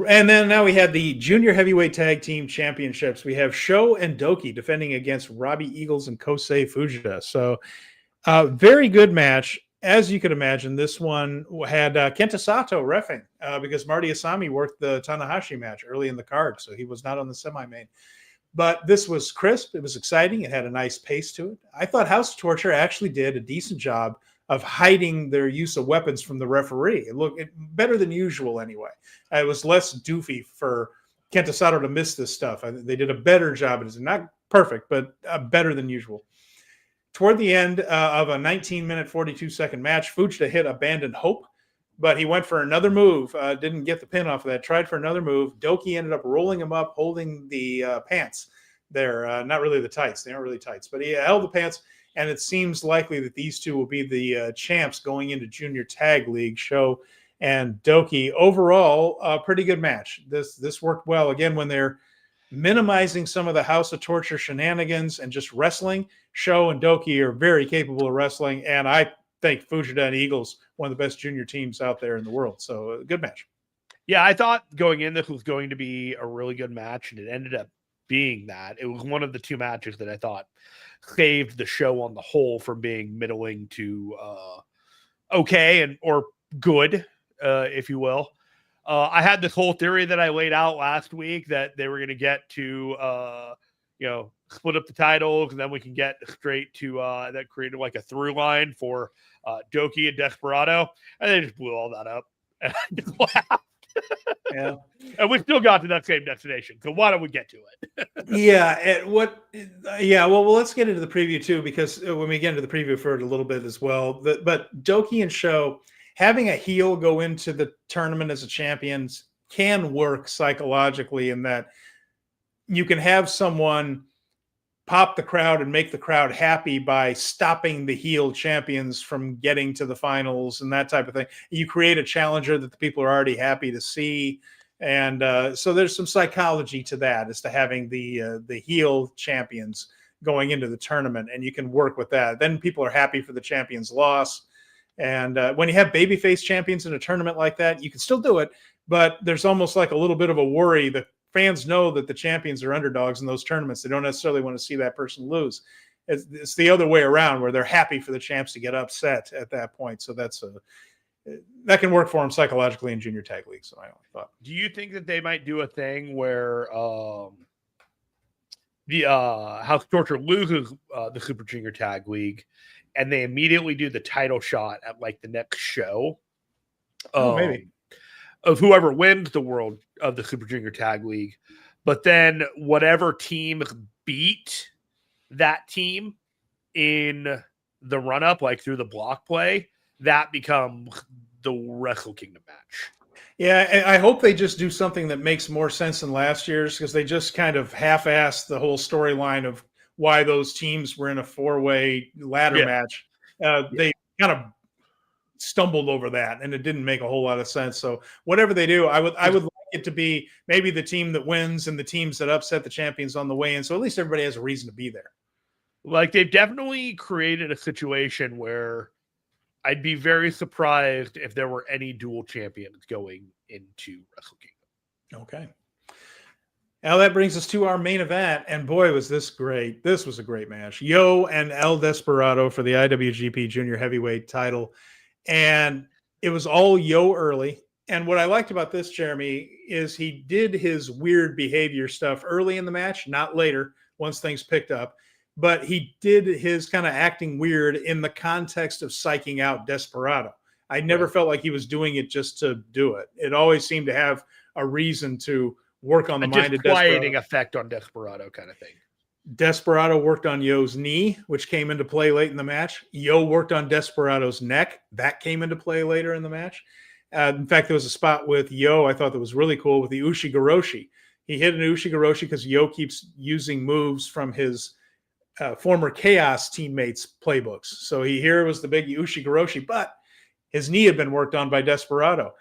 And then now we have the Junior Heavyweight Tag Team Championships. We have Sho and Doki defending against Robbie Eagles and Kosei Fujita. So, very good match. As you could imagine, this one had Kenta Sato reffing because Marty Asami worked the Tanahashi match early in the card, so he was not on the semi-main. But this was crisp. It was exciting. It had a nice pace to it. I thought House of Torture actually did a decent job of hiding their use of weapons from the referee. It looked better than usual anyway. It was less doofy for Kenta Sato to miss this stuff. They did a better job. It's not perfect, but better than usual. Toward the end of a 19-minute, 42-second match, Fujita hit Abandoned Hope, but he went for another move, didn't get the pin off of that, tried for another move. Doki ended up rolling him up, holding the pants there, not really the tights. They aren't really tights, but he held the pants, and it seems likely that these two will be the champs going into Junior Tag League. Sho and Doki. Overall, a pretty good match. This worked well. Again, when they're minimizing some of the House of Torture shenanigans and just wrestling, Sho and Doki are very capable of wrestling, and I think Fujita and Eagles, one of the best junior teams out there in the world. So a good match. Yeah, I thought going in this was going to be a really good match, and it ended up being that. It was one of the two matches that I thought saved the show on the whole from being middling to okay or good, if you will. I had this whole theory that I laid out last week that they were going to get to, split up the titles, and then we can get straight to that created like a through line for Doki and Desperado, and they just blew all that up. And I just laughed. Yeah, and we still got to that same destination. So why don't we get to it? Well, let's get into the preview too, because when we get into the preview for it a little bit as well. But Doki and Sho having a heel go into the tournament as a champion can work psychologically in that you can have someone pop the crowd and make the crowd happy by stopping the heel champions from getting to the finals and that type of thing. You create a challenger that the people are already happy to see. And so there's some psychology to that as to having the heel champions going into the tournament, and you can work with that. Then people are happy for the champion's loss. And when you have babyface champions in a tournament like that, you can still do it, but there's almost like a little bit of a worry that fans know that the champions are underdogs in those tournaments. They don't necessarily want to see that person lose. It's the other way around, where they're happy for the champs to get upset at that point. So that can work for them psychologically in junior tag leagues. So I thought. Do you think that they might do a thing where the House of Torture loses the Super Junior Tag League, and they immediately do the title shot at like the next show? Maybe. Of whoever wins the world of the Super Junior Tag League, but then whatever team beat that team in the run up, like through the block play, that becomes the Wrestle Kingdom match. Yeah, I hope they just do something that makes more sense than last year's, because they just kind of half-assed the whole storyline of why those teams were in a four-way ladder match. They kind of stumbled over that, and it didn't make a whole lot of sense. So whatever they do, I would like it to be maybe the team that wins and the teams that upset the champions on the way in. So at least everybody has a reason to be there. Like, they've definitely created a situation where I'd be very surprised if there were any dual champions going into Wrestle Kingdom. Okay. Now that brings us to our main event, and boy, was this great. This was a great match. Yo and El Desperado for the IWGP Junior Heavyweight title. And It was all Yo early. And what I liked about this, Jeremy, is he did his weird behavior stuff early in the match, not later, once things picked up. But he did his kind of acting weird in the context of psyching out Desperado. I never felt like he was doing it just to do it. It always seemed to have a reason to work on the mind of Desperado. Disquieting effect on Desperado kind of thing. Desperado worked on Yo's knee, which came into play late in the match. Yo worked on Desperado's neck. That came into play later in the match. In fact, there was a spot with Yo I thought that was really cool with the Ushigoroshi. He hit an Ushigoroshi because Yo keeps using moves from his former Chaos teammates' playbooks. So here was the big Ushigoroshi, but his knee had been worked on by Desperado.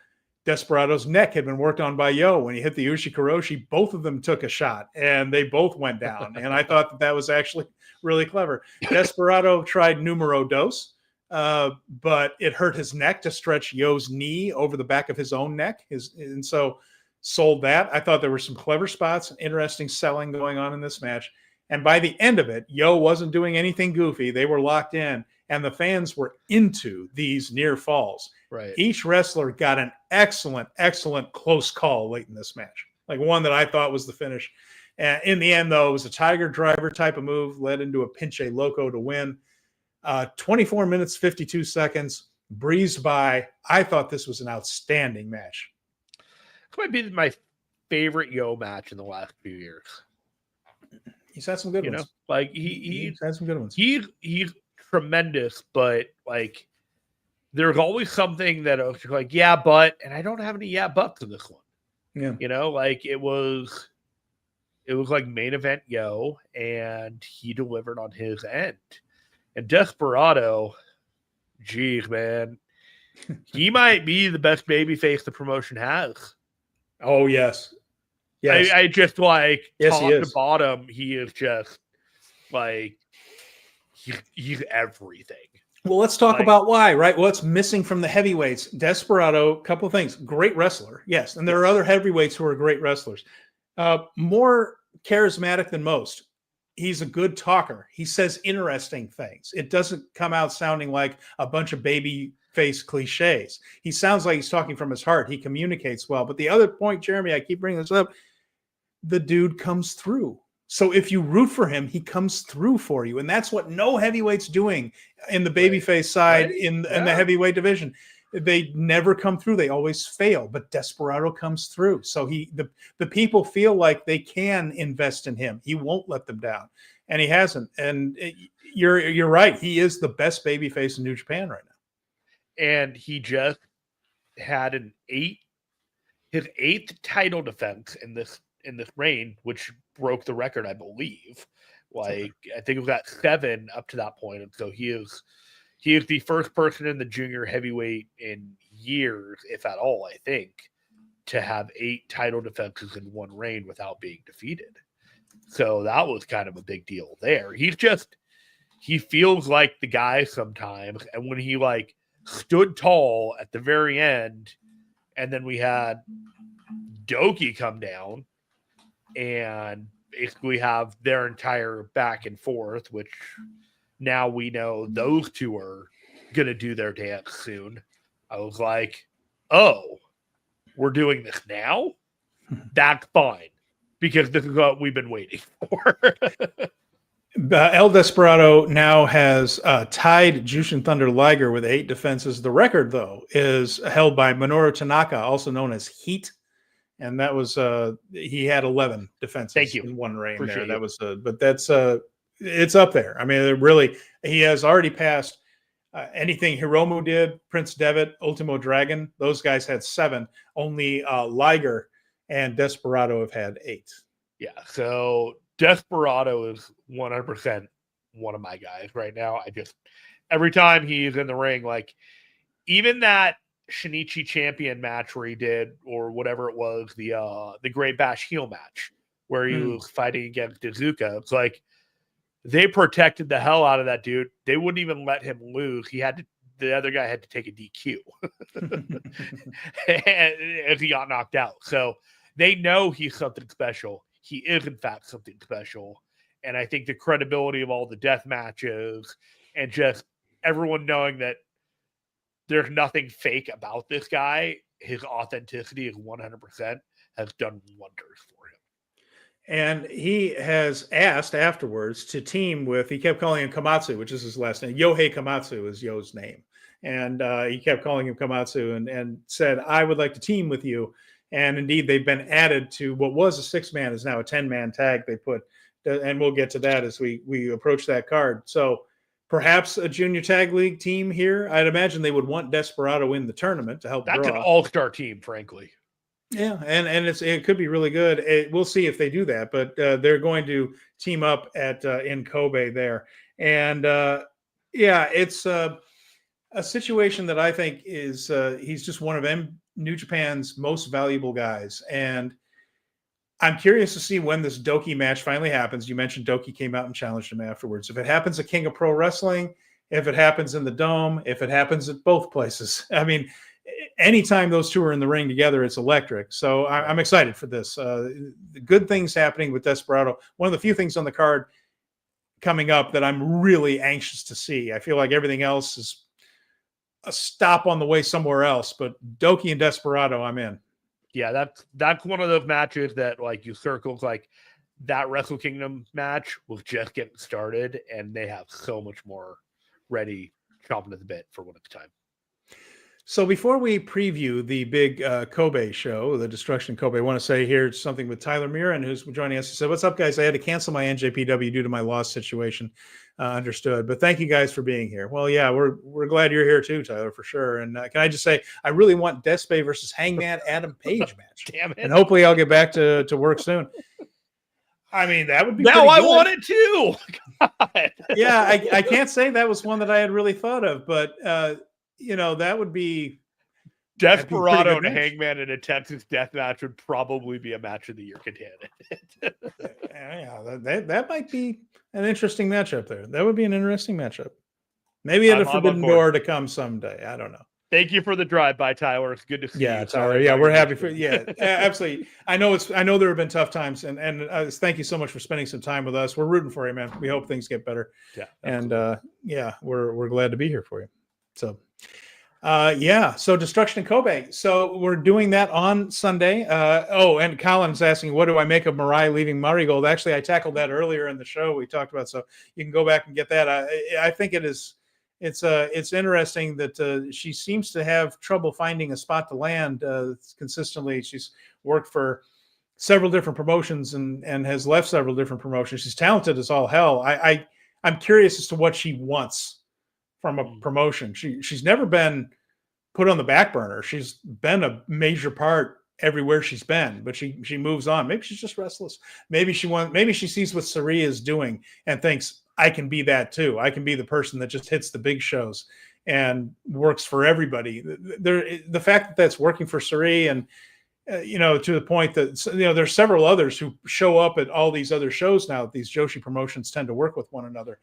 Desperado's neck had been worked on by Yo. When he hit the Ushigoroshi, both of them took a shot, and they both went down. And I thought that was actually really clever. Desperado tried numero dos, but it hurt his neck to stretch Yo's knee over the back of his own neck. And so sold that. I thought there were some clever spots, interesting selling going on in this match. And by the end of it, Yo wasn't doing anything goofy. They were locked in, and the fans were into these near falls. Right. Each wrestler got an excellent, excellent close call late in this match, like one that I thought was the finish. And in the end, though, it was a Tiger Driver type of move, led into a Pinche Loco to win. 24 minutes, 52 seconds, breezed by. I thought this was an outstanding match. This might be my favorite Yo match in the last few years. He's had some good ones. Like he's had some good ones. He's tremendous, but like there's always something that I was like, yeah, but, and I don't have any yeah buts in this one. Yeah. Like it was like main event Yo, and he delivered on his end. And Desperado, geez, man, he might be the best babyface the promotion has. Oh, yes. Yes. I just like yes, top to bottom, he is just like he's everything. Well, let's talk about why, right? What's missing from the heavyweights? Desperado, a couple of things. Great wrestler, yes. And there are other heavyweights who are great wrestlers. More charismatic than most. He's a good talker. He says interesting things. It doesn't come out sounding like a bunch of baby face cliches. He sounds like he's talking from his heart. He communicates well. But the other point, Jeremy, I keep bringing this up, the dude comes through. So if you root for him, he comes through for you. And that's what no heavyweight's doing in the babyface side in the heavyweight division. They never come through. They always fail. But Desperado comes through. So the people feel like they can invest in him. He won't let them down. And he hasn't. And you're right. He is the best babyface in New Japan right now. And he just had his eighth title defense in this reign, which broke the record, I believe. Like I think it was at 7 up to that point, and so he is the first person in the junior heavyweight in years, if at all, I think, to have 8 title defenses in one reign without being defeated. So that was kind of a big deal there. He feels like the guy sometimes, and when he like stood tall at the very end, and then we had Doki come down and basically have their entire back and forth, which now we know those two are going to do their dance soon. I was like, oh, we're doing this now? That's fine, because this is what we've been waiting for. El Desperado now has tied Jushin Thunder Liger with 8 defenses. The record, though, is held by Minoru Tanaka, also known as Heat. And that was he had 11 defenses in one reign. Appreciate there. That was but that's it's up there. I mean, really, he has already passed anything Hiromu did, Prince Devitt, Ultimo Dragon. Those guys had 7. Only Liger and Desperado have had 8. Yeah, so Desperado is 100% one of my guys right now. Every time he's in the ring, like even that Shinichi champion match where he did, or whatever it was, the Great Bash heel match where he was fighting against Iizuka. It's like they protected the hell out of that dude. They wouldn't even let him lose. The other guy had to take a DQ as he got knocked out. So they know he's something special. He is in fact something special. And I think the credibility of all the death matches and just everyone knowing that there's nothing fake about this guy. His authenticity is 100%, has done wonders for him. And he has asked afterwards to team with, he kept calling him Komatsu, which is his last name. Yohei Komatsu is Yo's name. And he kept calling him Komatsu and said, I would like to team with you. And indeed, they've been added to what was a 6-man is now a 10-man tag they put. And we'll get to that as we approach that card. So perhaps a junior tag league team here. I'd imagine they would want Desperado in the tournament to help That's draw. An all-star team, frankly. Yeah, and it could be really good. We'll see if they do that, but they're going to team up at in Kobe there, and it's a situation that I think is he's just one of New Japan's most valuable guys, and I'm curious to see when this Doki match finally happens. You mentioned Doki came out and challenged him afterwards. If it happens at King of Pro Wrestling, if it happens in the Dome, if it happens at both places, I mean. Anytime those two are in the ring together, it's electric. So I'm excited for this. Good things happening with Desperado. One of the few things on the card coming up that I'm really anxious to see. I feel like everything else is a stop on the way somewhere else, but Doki and Desperado, I'm in. Yeah, that's one of those matches that like you circled, like that Wrestle Kingdom match was just getting started, and they have so much more ready, chomping at the bit for when it's time. So before we preview the big Kobe show, the Destruction Kobe, I want to say here something with Tyler Murin, who's joining us. He said, what's up, guys? I had to cancel my NJPW due to my loss situation. Understood. But thank you guys for being here. Well, yeah, we're glad you're here too, Tyler, for sure. And can I just say, I really want Despe versus Hangman Adam Page match. Damn it. And hopefully I'll get back to work soon. I mean, that would be now I good. want it too. God. Yeah, I can't say that was one that I had really thought of, but that would be Desperado and Hangman in a Texas death match would probably be a match of the year contender. Yeah, that might be an interesting matchup there. That would be an interesting matchup. Maybe at a Forbidden Door to come someday. I don't know. Thank you for the drive-by, Tyler. It's good to see you. Yeah, Tyler. Yeah, we're happy for absolutely. I know there have been tough times, and thank you so much for spending some time with us. We're rooting for you, man. We hope things get better. Yeah, absolutely. And we're glad to be here for you. So. So Destruction in Kobe. So we're doing that on Sunday. And Colin's asking, what do I make of Mirai leaving Marigold? Actually, I tackled that earlier in the show. We talked about, so you can go back and get that. I think it's interesting that she seems to have trouble finding a spot to land consistently. She's worked for several different promotions and has left several different promotions. She's talented as all hell. I'm curious as to what she wants from a promotion. She's never been put on the back burner. She's been a major part everywhere she's been, but she moves on. Maybe she's just restless. Maybe she sees what Saria is doing and thinks, I can be that too. I can be the person that just hits the big shows and works for everybody. The fact that that's working for Saria and to the point that there's several others who show up at all these other shows now. These Joshi promotions tend to work with one another.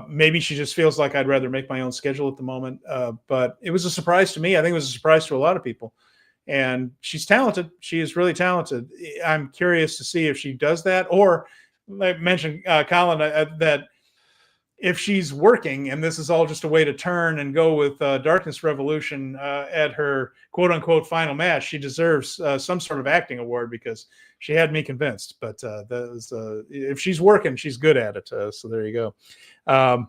Maybe she just feels like I'd rather make my own schedule at the moment. But it was a surprise to me. I think it was a surprise to a lot of people. And she's talented. She is really talented. I'm curious to see if she does that. Or, like I mentioned, Colin, that if she's working and this is all just a way to turn and go with Darkness Revolution at her quote-unquote final match, she deserves some sort of acting award because she had me convinced. But if she's working, she's good at it. So there you go.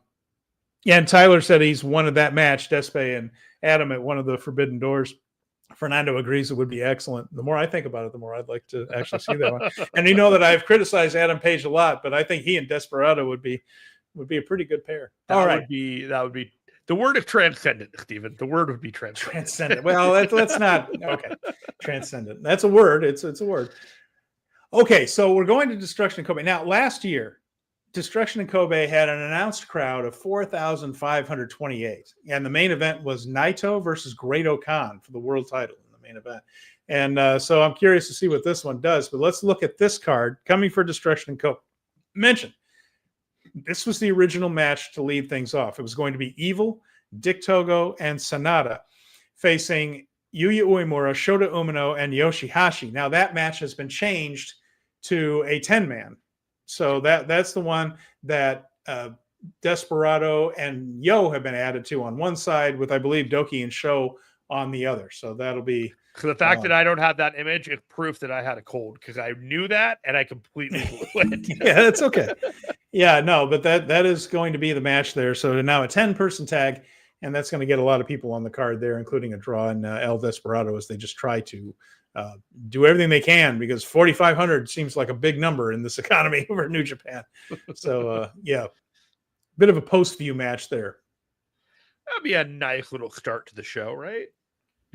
And Tyler said he's wanted that match, Despe and Adam, at one of the Forbidden Doors. Fernando agrees it would be excellent. The more I think about it, the more I'd like to actually see that one. And you know that I've criticized Adam Page a lot, but I think he and Desperado would be a pretty good pair. That would be the word is transcendent, Steven. The word would be transcendent. Well, let's not. Okay. Transcendent. That's a word. It's a word. Okay. So we're going to Destruction in Kobe. Now, last year, Destruction in Kobe had an announced crowd of 4,528. And the main event was Naito versus Great Khan for the world title in the main event. And so I'm curious to see what this one does. But let's look at this card coming for Destruction in Kobe. Mentioned. This was the original match to lead things off. It was going to be Evil, Dick Togo, and Sanada facing Yuya Uemura, Shota Umino, and Yoshihashi. Now, that match has been changed to a 10-man. So that's the one that Desperado and Yo have been added to on one side, with I believe Doki and Sho on the other. So that'll be. So the fact that I don't have that image is proof that I had a cold, because I knew that and I completely blew it. Yeah, that's okay. Yeah, no, but that is going to be the match there. So now a 10-person tag, and that's going to get a lot of people on the card there, including a draw in El Desperado, as they just try to do everything they can, because 4,500 seems like a big number in this economy over New Japan. So yeah, bit of a post-view match there. That'd be a nice little start to the show, right?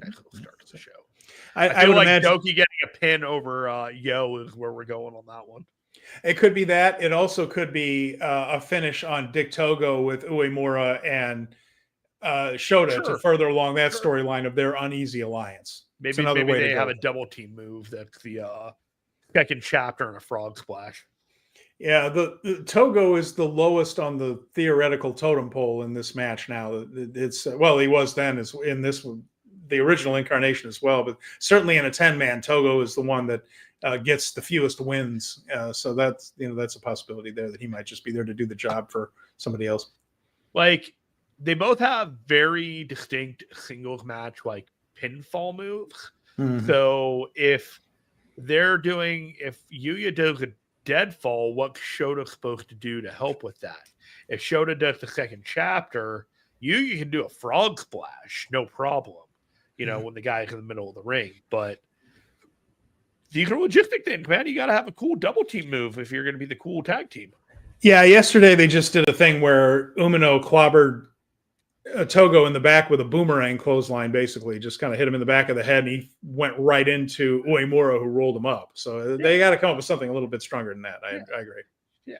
Nice little start to the show. I feel would like imagine Doki getting a pin over Yo is where we're going on that one. it could be that. It also could be a finish on Dick Togo with Uemura and Shota to further along that storyline of their uneasy alliance. Maybe they have a double team move that's the second chapter and a frog splash. Yeah, the Togo is the lowest on the theoretical totem pole in this match now. It's he was then as in this one, the original incarnation as well, but certainly in a 10-man, Togo is the one that gets the fewest wins. So that's a possibility there, that he might just be there to do the job for somebody else. Like, they both have very distinct singles match like pinfall moves. Mm-hmm. So if Yuya does a deadfall, what's Shota supposed to do to help with that? If Shota does the second chapter, Yuya can do a frog splash, no problem. When the guy's in the middle of the ring. But these are logistic things, man. You got to have a cool double team move if you're going to be the cool tag team. Yeah, yesterday they just did a thing where Umino clobbered Togo in the back with a boomerang clothesline, basically. Just kind of hit him in the back of the head, and he went right into Uemura, who rolled him up. So they got to come up with something a little bit stronger than that. I agree. Yeah.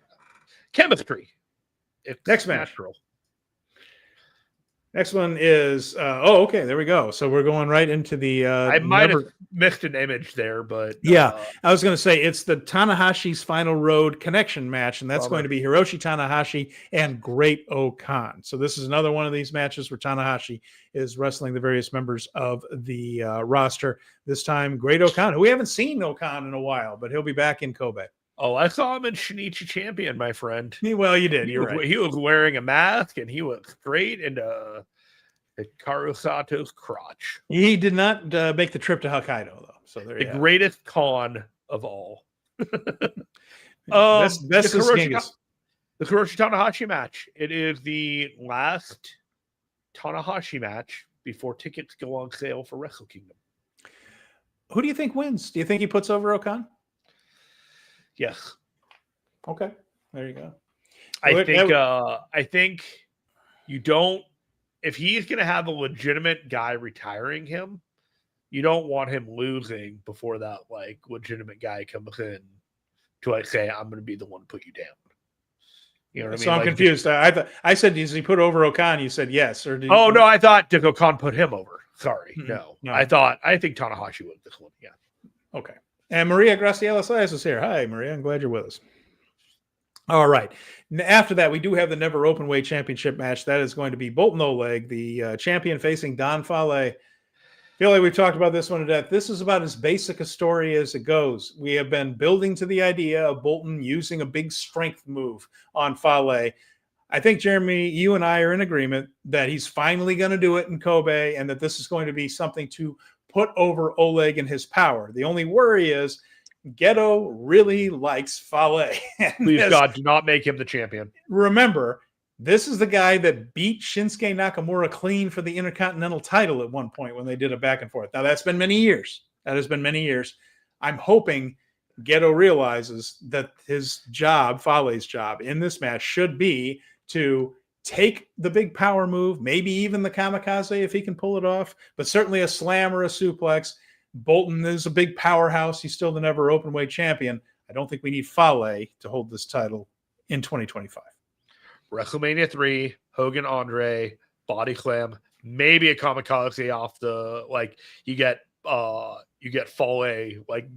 Chemistry. Next match. Natural. Next one is okay, there we go. So we're going right into the I might have missed an image there, but I was going to say it's the Tanahashi's Final Road Connection match, and that's going to be Hiroshi Tanahashi and Great Okan. So this is another one of these matches where Tanahashi is wrestling the various members of the roster. This time, Great Okan, who we haven't seen Okan in a while, but he'll be back in Kobe. Oh, I saw him in Shinichi Champion, my friend. Well, you did. You're right. He was wearing a mask, and he was straight into Hikaru Sato's crotch. He did not make the trip to Hokkaido, though. So the greatest con of all. The Hiroshi Tanahashi match. It is the last Tanahashi match before tickets go on sale for Wrestle Kingdom. Who do you think wins? Do you think he puts over Okan? Yes. Okay. There you go. I think you don't. If he's going to have a legitimate guy retiring him, you don't want him losing before that legitimate guy comes in to say, "I'm going to be the one to put you down." You know what I mean? So I'm confused. I said, "Does he put over Okan?" You said yes, or did no, I thought Dick Okan put him over. Sorry, no. I think Tanahashi would this one. Yeah. Okay. And Maria Graciela Saez is here. Hi, Maria. I'm glad you're with us. All right. After that, we do have the Never Openweight Championship match. That is going to be Boltin Oleg, the champion, facing Don Fale. I feel like we've talked about this one to death. This is about as basic a story as it goes. We have been building to the idea of Boltin using a big strength move on Fale. I think, Jeremy, you and I are in agreement that he's finally going to do it in Kobe, and that this is going to be something to put over Oleg and his power. The only worry is Gedo really likes Fale. Please, God, do not make him the champion. Remember, this is the guy that beat Shinsuke Nakamura clean for the Intercontinental title at one point when they did a back and forth. Now, that's been many years. That has been many years. I'm hoping Gedo realizes that his job, Fale's job in this match, should be to take the big power move, maybe even the kamikaze if he can pull it off, but certainly a slam or a suplex. Boltin is a big powerhouse. He's still the Never Openweight champion. I don't think we need Fale to hold this title in 2025. WrestleMania 3, Hogan Andre, body slam, maybe a kamikaze off the you get Fale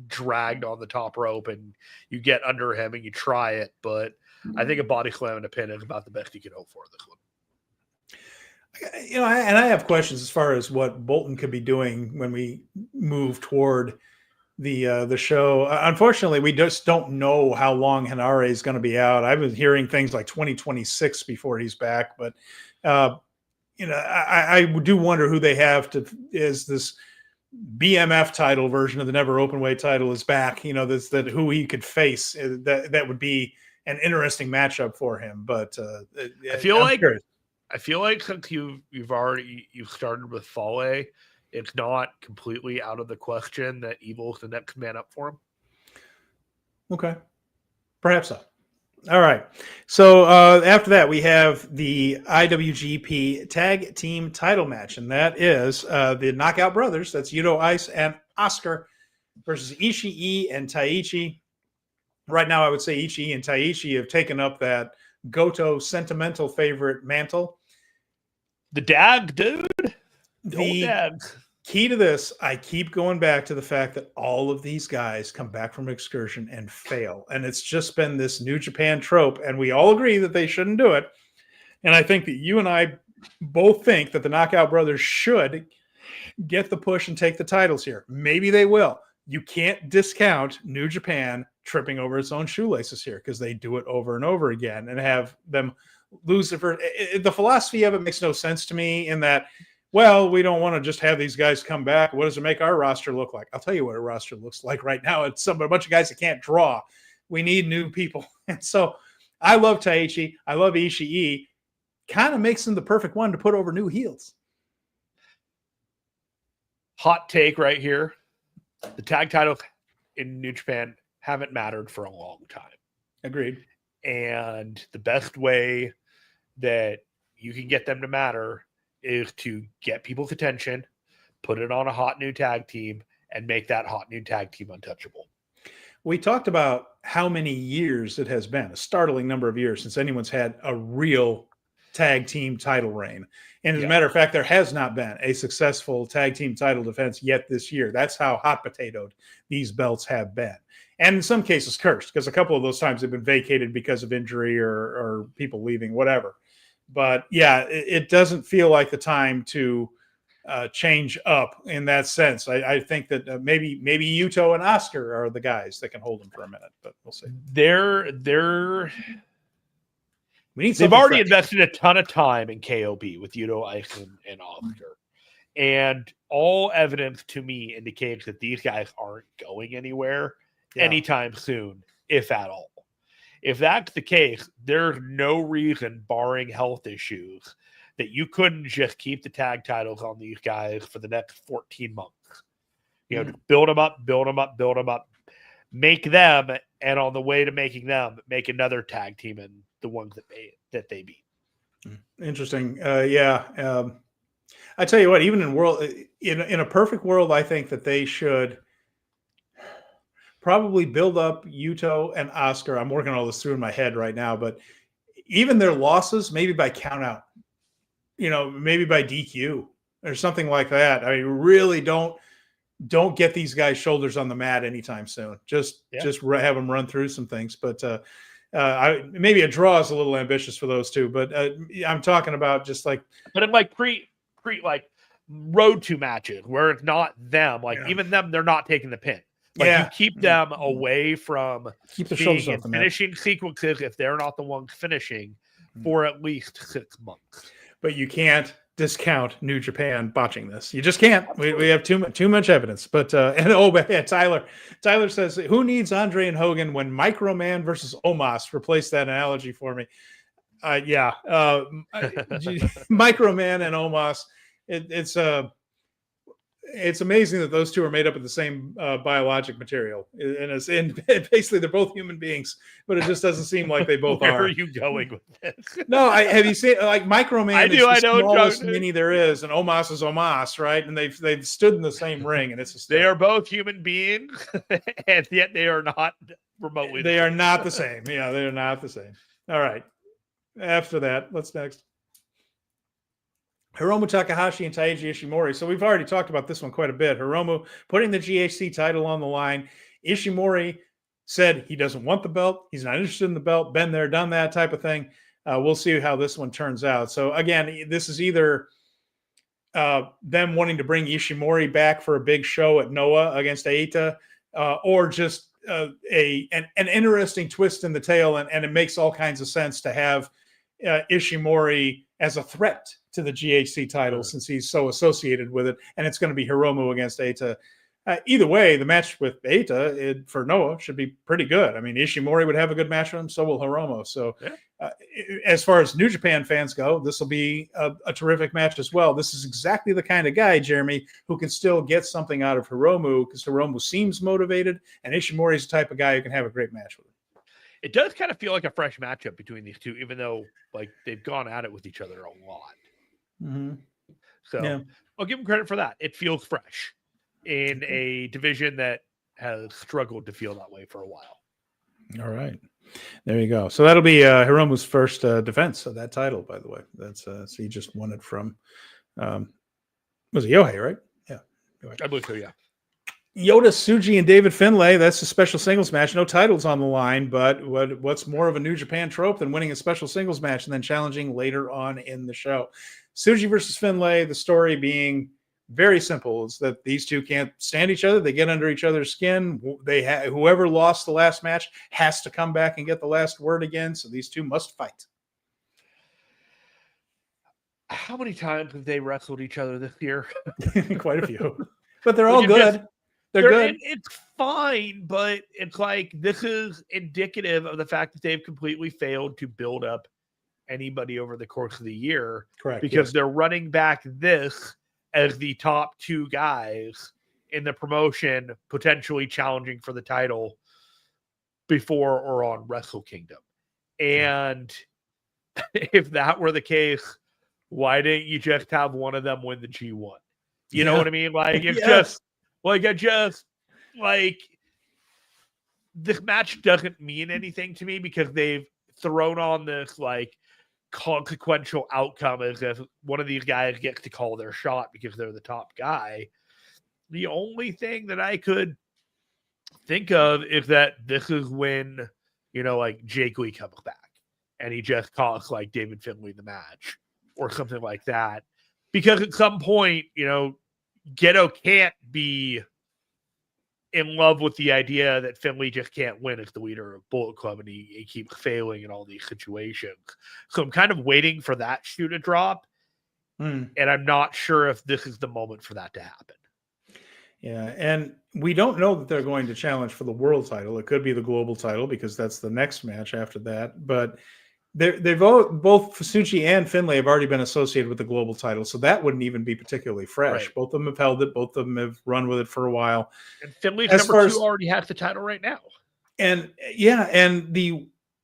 dragged on the top rope and you get under him and you try it, but I think a body slam and a pin is about the best you can hope for this one. And I have questions as far as what Boltin could be doing when we move toward the show. Unfortunately, we just don't know how long Hanare is going to be out. I've been hearing things like 2026 before he's back, but I do wonder who they have is this BMF title version of the Never Openweight title is back. That who he could face. That would be an interesting matchup for him. But I feel like since you've started with Fale, it's not completely out of the question that Evil's the next man up for him. Okay, perhaps so. All right. So after that, we have the IWGP Tag Team Title match, and that is the Knockout Brothers. That's Yuto Ice and Oscar versus Ishii and Taichi. Right now, I would say Ishii and Taichi have taken up that Goto sentimental favorite mantle. The Dag, dude. The old Dag. Key to this, I keep going back to the fact that all of these guys come back from excursion and fail. And it's just been this New Japan trope. And we all agree that they shouldn't do it. And I think that you and I both think that the Knockout Brothers should get the push and take the titles here. Maybe they will. You can't discount New Japan tripping over its own shoelaces here because they do it over and over again and have them lose the philosophy of it makes no sense to me in that, well, we don't want to just have these guys come back. What does it make our roster look like? I'll tell you what a roster looks like right now. It's a bunch of guys that can't draw. We need new people. And so I love Taichi. I love Ishii. Kind of makes them the perfect one to put over new heels. Hot take right here. The tag titles in New Japan haven't mattered for a long time. Agreed. And the best way that you can get them to matter is to get people's attention, put it on a hot new tag team, and make that hot new tag team untouchable. We talked about how many years it has been, a startling number of years since anyone's had a real tag team title reign. And as a matter of fact, there has not been a successful tag team title defense yet this year. That's how hot potatoed these belts have been. And in some cases cursed, because a couple of those times they've been vacated because of injury or people leaving, whatever. But yeah, it doesn't feel like the time to change up in that sense. I think that maybe Yuto and Oscar are the guys that can hold them for a minute, but we'll see. They've already invested a ton of time in KOB with Yuto, Ice, and Oscar. And all evidence to me indicates that these guys aren't going anywhere anytime soon, if at all. If that's the case, there's no reason, barring health issues, that you couldn't just keep the tag titles on these guys for the next 14 months. Build them up, make them, and on the way to making them, make another tag team and the ones that they beat. Interesting. I tell you what, even in a perfect world, I think that they should probably build up Yuto and Oscar. I'm working all this through in my head right now, but even their losses, maybe by count out, maybe by DQ or something like that. I mean, really don't get these guys' shoulders on the mat anytime soon. Just have them run through some things. But maybe a draw is a little ambitious for those two. But I'm talking about just like, but in like pre like road to matches where it's not them. Like even them, they're not taking the pin. Like you keep them away from keep the shoulders off the mat. Finishing sequences if they're not the ones finishing for at least 6 months. But you can't discount New Japan botching this. You just can't. We have too much evidence. But Tyler says, who needs Andre and Hogan when Microman versus Omos? Replace that analogy for me. Microman and Omos. It's amazing that those two are made up of the same biologic material, and basically they're both human beings, but it just doesn't seem like they both Where are. are you going with this? No, have you seen like Microman? I know, smallest mini there is, and Omos is Omos, right? And they've stood in the same ring, and they are both human beings, and yet they are not remotely. They are not the same. Yeah, they are not the same. All right. After that, what's next? Hiromu Takahashi and Taichi Ishimori. So we've already talked about this one quite a bit. Hiromu putting the GHC title on the line. Ishimori said he doesn't want the belt. He's not interested in the belt. Been there, done that type of thing. We'll see how this one turns out. So again, this is either them wanting to bring Ishimori back for a big show at Noah against Aita, or just an interesting twist in the tale, and it makes all kinds of sense to have Ishimori as a threat to the GHC title since he's so associated with it, and it's going to be Hiromu against Eita. Either way, the match with Eita for Noah should be pretty good. I mean, Ishimori would have a good match with him, so will Hiromu. So as far as New Japan fans go, this will be a terrific match as well. This is exactly the kind of guy, Jeremy, who can still get something out of Hiromu because Hiromu seems motivated, and Ishimori is the type of guy who can have a great match with him. It does kind of feel like a fresh matchup between these two, even though like they've gone at it with each other a lot. Mm-hmm. So I'll give them credit for that. It feels fresh in a division that has struggled to feel that way for a while. All right. There you go. So that'll be Hiromu's first defense of that title, by the way. That's so he just won it from was it Yohei, right? Yeah. Yohei. I believe so, yeah. Yota Tsuji and David Finlay, that's a special singles match. No titles on the line, but what's more of a New Japan trope than winning a special singles match and then challenging later on in the show? Tsuji versus Finlay, the story being very simple, is that these two can't stand each other. They get under each other's skin. Whoever lost the last match has to come back and get the last word again, so these two must fight. How many times have they wrestled each other this year? Quite a few. But they're all good. They're good. It's fine, but it's like this is indicative of the fact that they've completely failed to build up anybody over the course of the year. Correct. Because they're running back this as the top two guys in the promotion, potentially challenging for the title before or on Wrestle Kingdom. And if that were the case, why didn't you just have one of them win the G1? You know what I mean? Like, it's this match doesn't mean anything to me because they've thrown on this like consequential outcome as if one of these guys gets to call their shot because they're the top guy. The only thing that I could think of is that this is when, like Jake Lee comes back and he just costs like David Finlay the match or something like that. Because at some point, Geto can't be in love with the idea that Finlay just can't win as the leader of Bullet Club, and he keeps failing in all these situations. So I'm kind of waiting for that shoe to drop, and I'm not sure if this is the moment for that to happen. Yeah, and we don't know that they're going to challenge for the world title. It could be the global title because that's the next match after that, but they've both Tsuji and Finlay have already been associated with the global title, so that wouldn't even be particularly fresh. Right. Both of them have held it. Both of them have run with it for a while. And Finlay's number 2 already has the title right now. And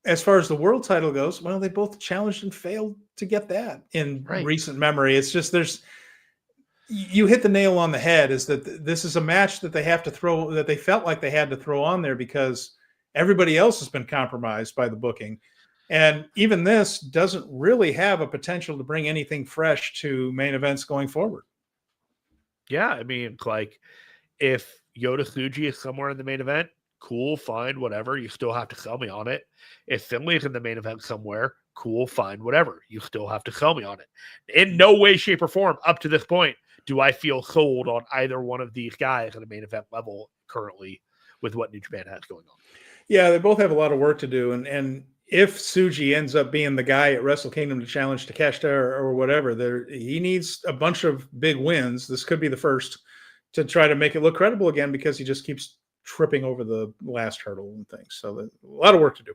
as far as the world title goes, well, they both challenged and failed to get that in recent memory. It's just you hit the nail on the head. Is that this is a match that they have to throw, that they felt like they had to throw on there because everybody else has been compromised by the booking. And even this doesn't really have a potential to bring anything fresh to main events going forward. Yeah, I mean, like if Yota Tsuji is somewhere in the main event, cool, fine, whatever. You still have to sell me on it. If Finlay is in the main event somewhere, cool, fine, whatever. You still have to sell me on it. In no way, shape, or form, up to this point, do I feel sold on either one of these guys at a main event level currently with what New Japan has going on. Yeah, they both have a lot of work to do, and if Tsuji ends up being the guy at Wrestle Kingdom to challenge Takeshita or whatever, he needs a bunch of big wins. This could be the first to try to make it look credible again because he just keeps tripping over the last hurdle and things. So a lot of work to do.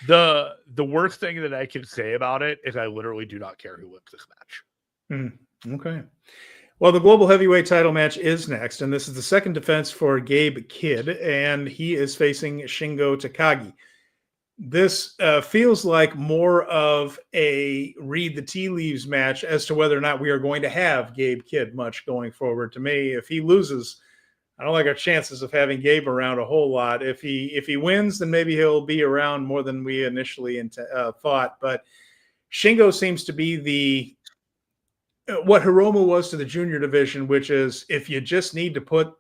The worst thing that I can say about it is I literally do not care who wins this match. Okay. Well, the Global Heavyweight title match is next, and this is the second defense for Gabe Kidd, and he is facing Shingo Takagi. This feels like more of a read the tea leaves match as to whether or not we are going to have Gabe Kidd much going forward. To me, if he loses, I don't like our chances of having Gabe around a whole lot. If he wins, then maybe he'll be around more than we initially thought. But Shingo seems to be what Hiromu was to the junior division, which is if you just need to put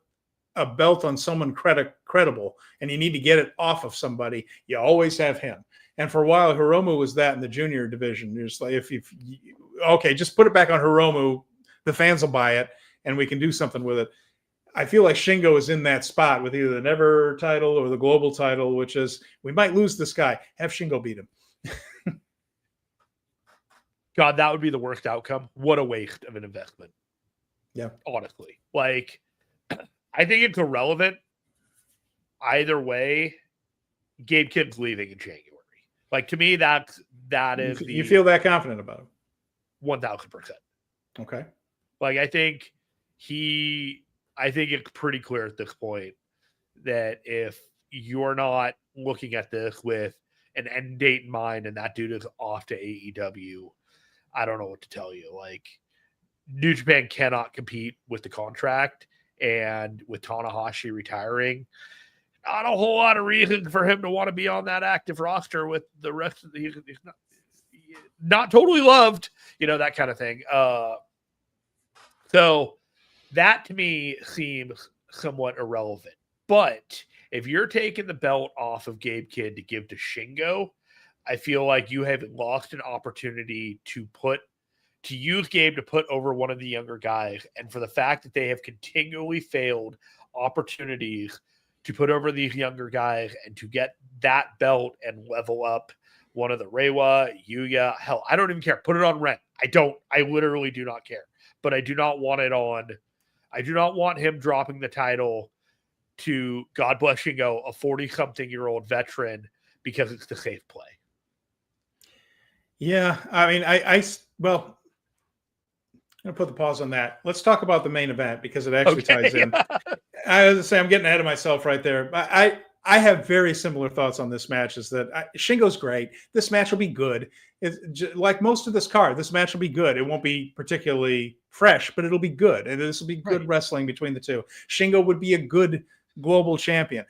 a belt on someone credible and you need to get it off of somebody, you always have him. And for a while, Hiromu was that in the junior division. Just like just put it back on Hiromu, the fans will buy it, and we can do something with it. I feel like Shingo is in that spot with either the Never title or the Global title, which is we might lose this guy. Have Shingo beat him. God, that would be the worst outcome. What a waste of an investment. Yeah. Honestly. Like, I think it's irrelevant. Either way, Gabe Kidd's leaving in January. Like, to me, that is you feel that confident about him? 1,000%. Okay. Like, I think it's pretty clear at this point that if you're not looking at this with an end date in mind and that dude is off to AEW, I don't know what to tell you. Like, New Japan cannot compete with the contract, and with Tanahashi retiring, not a whole lot of reason for him to want to be on that active roster with the rest of the he's not totally loved, that kind of thing. So that to me seems somewhat irrelevant. But if you're taking the belt off of Gabe Kidd to give to Shingo, I feel like you have lost an opportunity to use Gabe to put over one of the younger guys. And for the fact that they have continually failed opportunities to put over these younger guys and to get that belt and level up one of the Reiwa, Yuya, hell, I don't even care. Put it on Ren. I literally do not care. But I do not want him dropping the title to, God bless Shingo, a 40-something-year-old veteran because it's the safe play. Yeah, I mean, well, I'm going to put the pause on that. Let's talk about the main event because it actually ties in. I was say I'm getting ahead of myself right there. I have very similar thoughts on this match. Is that Shingo's great. This match will be good. Like most of this card, this match will be good. It won't be particularly fresh, but it'll be good. And this will be good wrestling between the two. Shingo would be a good global champion.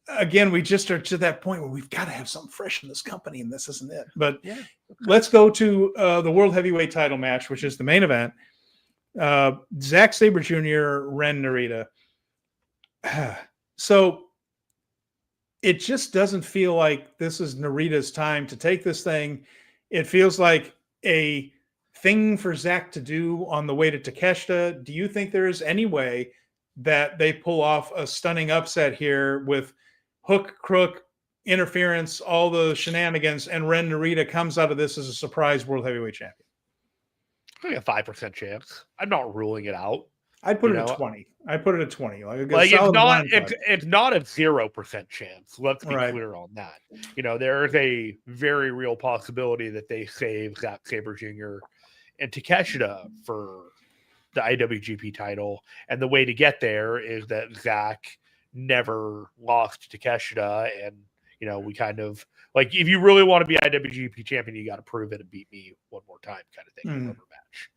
Again, we just are to that point where we've got to have something fresh in this company, and this isn't it. But let's go to the World Heavyweight title match, which is the main event. Zack Sabre Jr., Ren Narita. So it just doesn't feel like this is Narita's time to take this thing. It feels like a thing for Zack to do on the way to Takeshita. Do you think there is any way that they pull off a stunning upset here with hook, crook, interference, all the shenanigans, and Ren Narita comes out of this as a surprise World Heavyweight Champion? I think a 5% chance. I'm not ruling it out. I'd put it at 20. I'd put it at 20. Like it's not a 0% chance. Let's be clear on that. There is a very real possibility that they save Zack Sabre Jr. and Takeshita for the IWGP title. And the way to get there is that Zack never lost to Takeshita. And, we kind of like, if you really want to be IWGP champion, you got to prove it and beat me one more time kind of thing. Rubber match.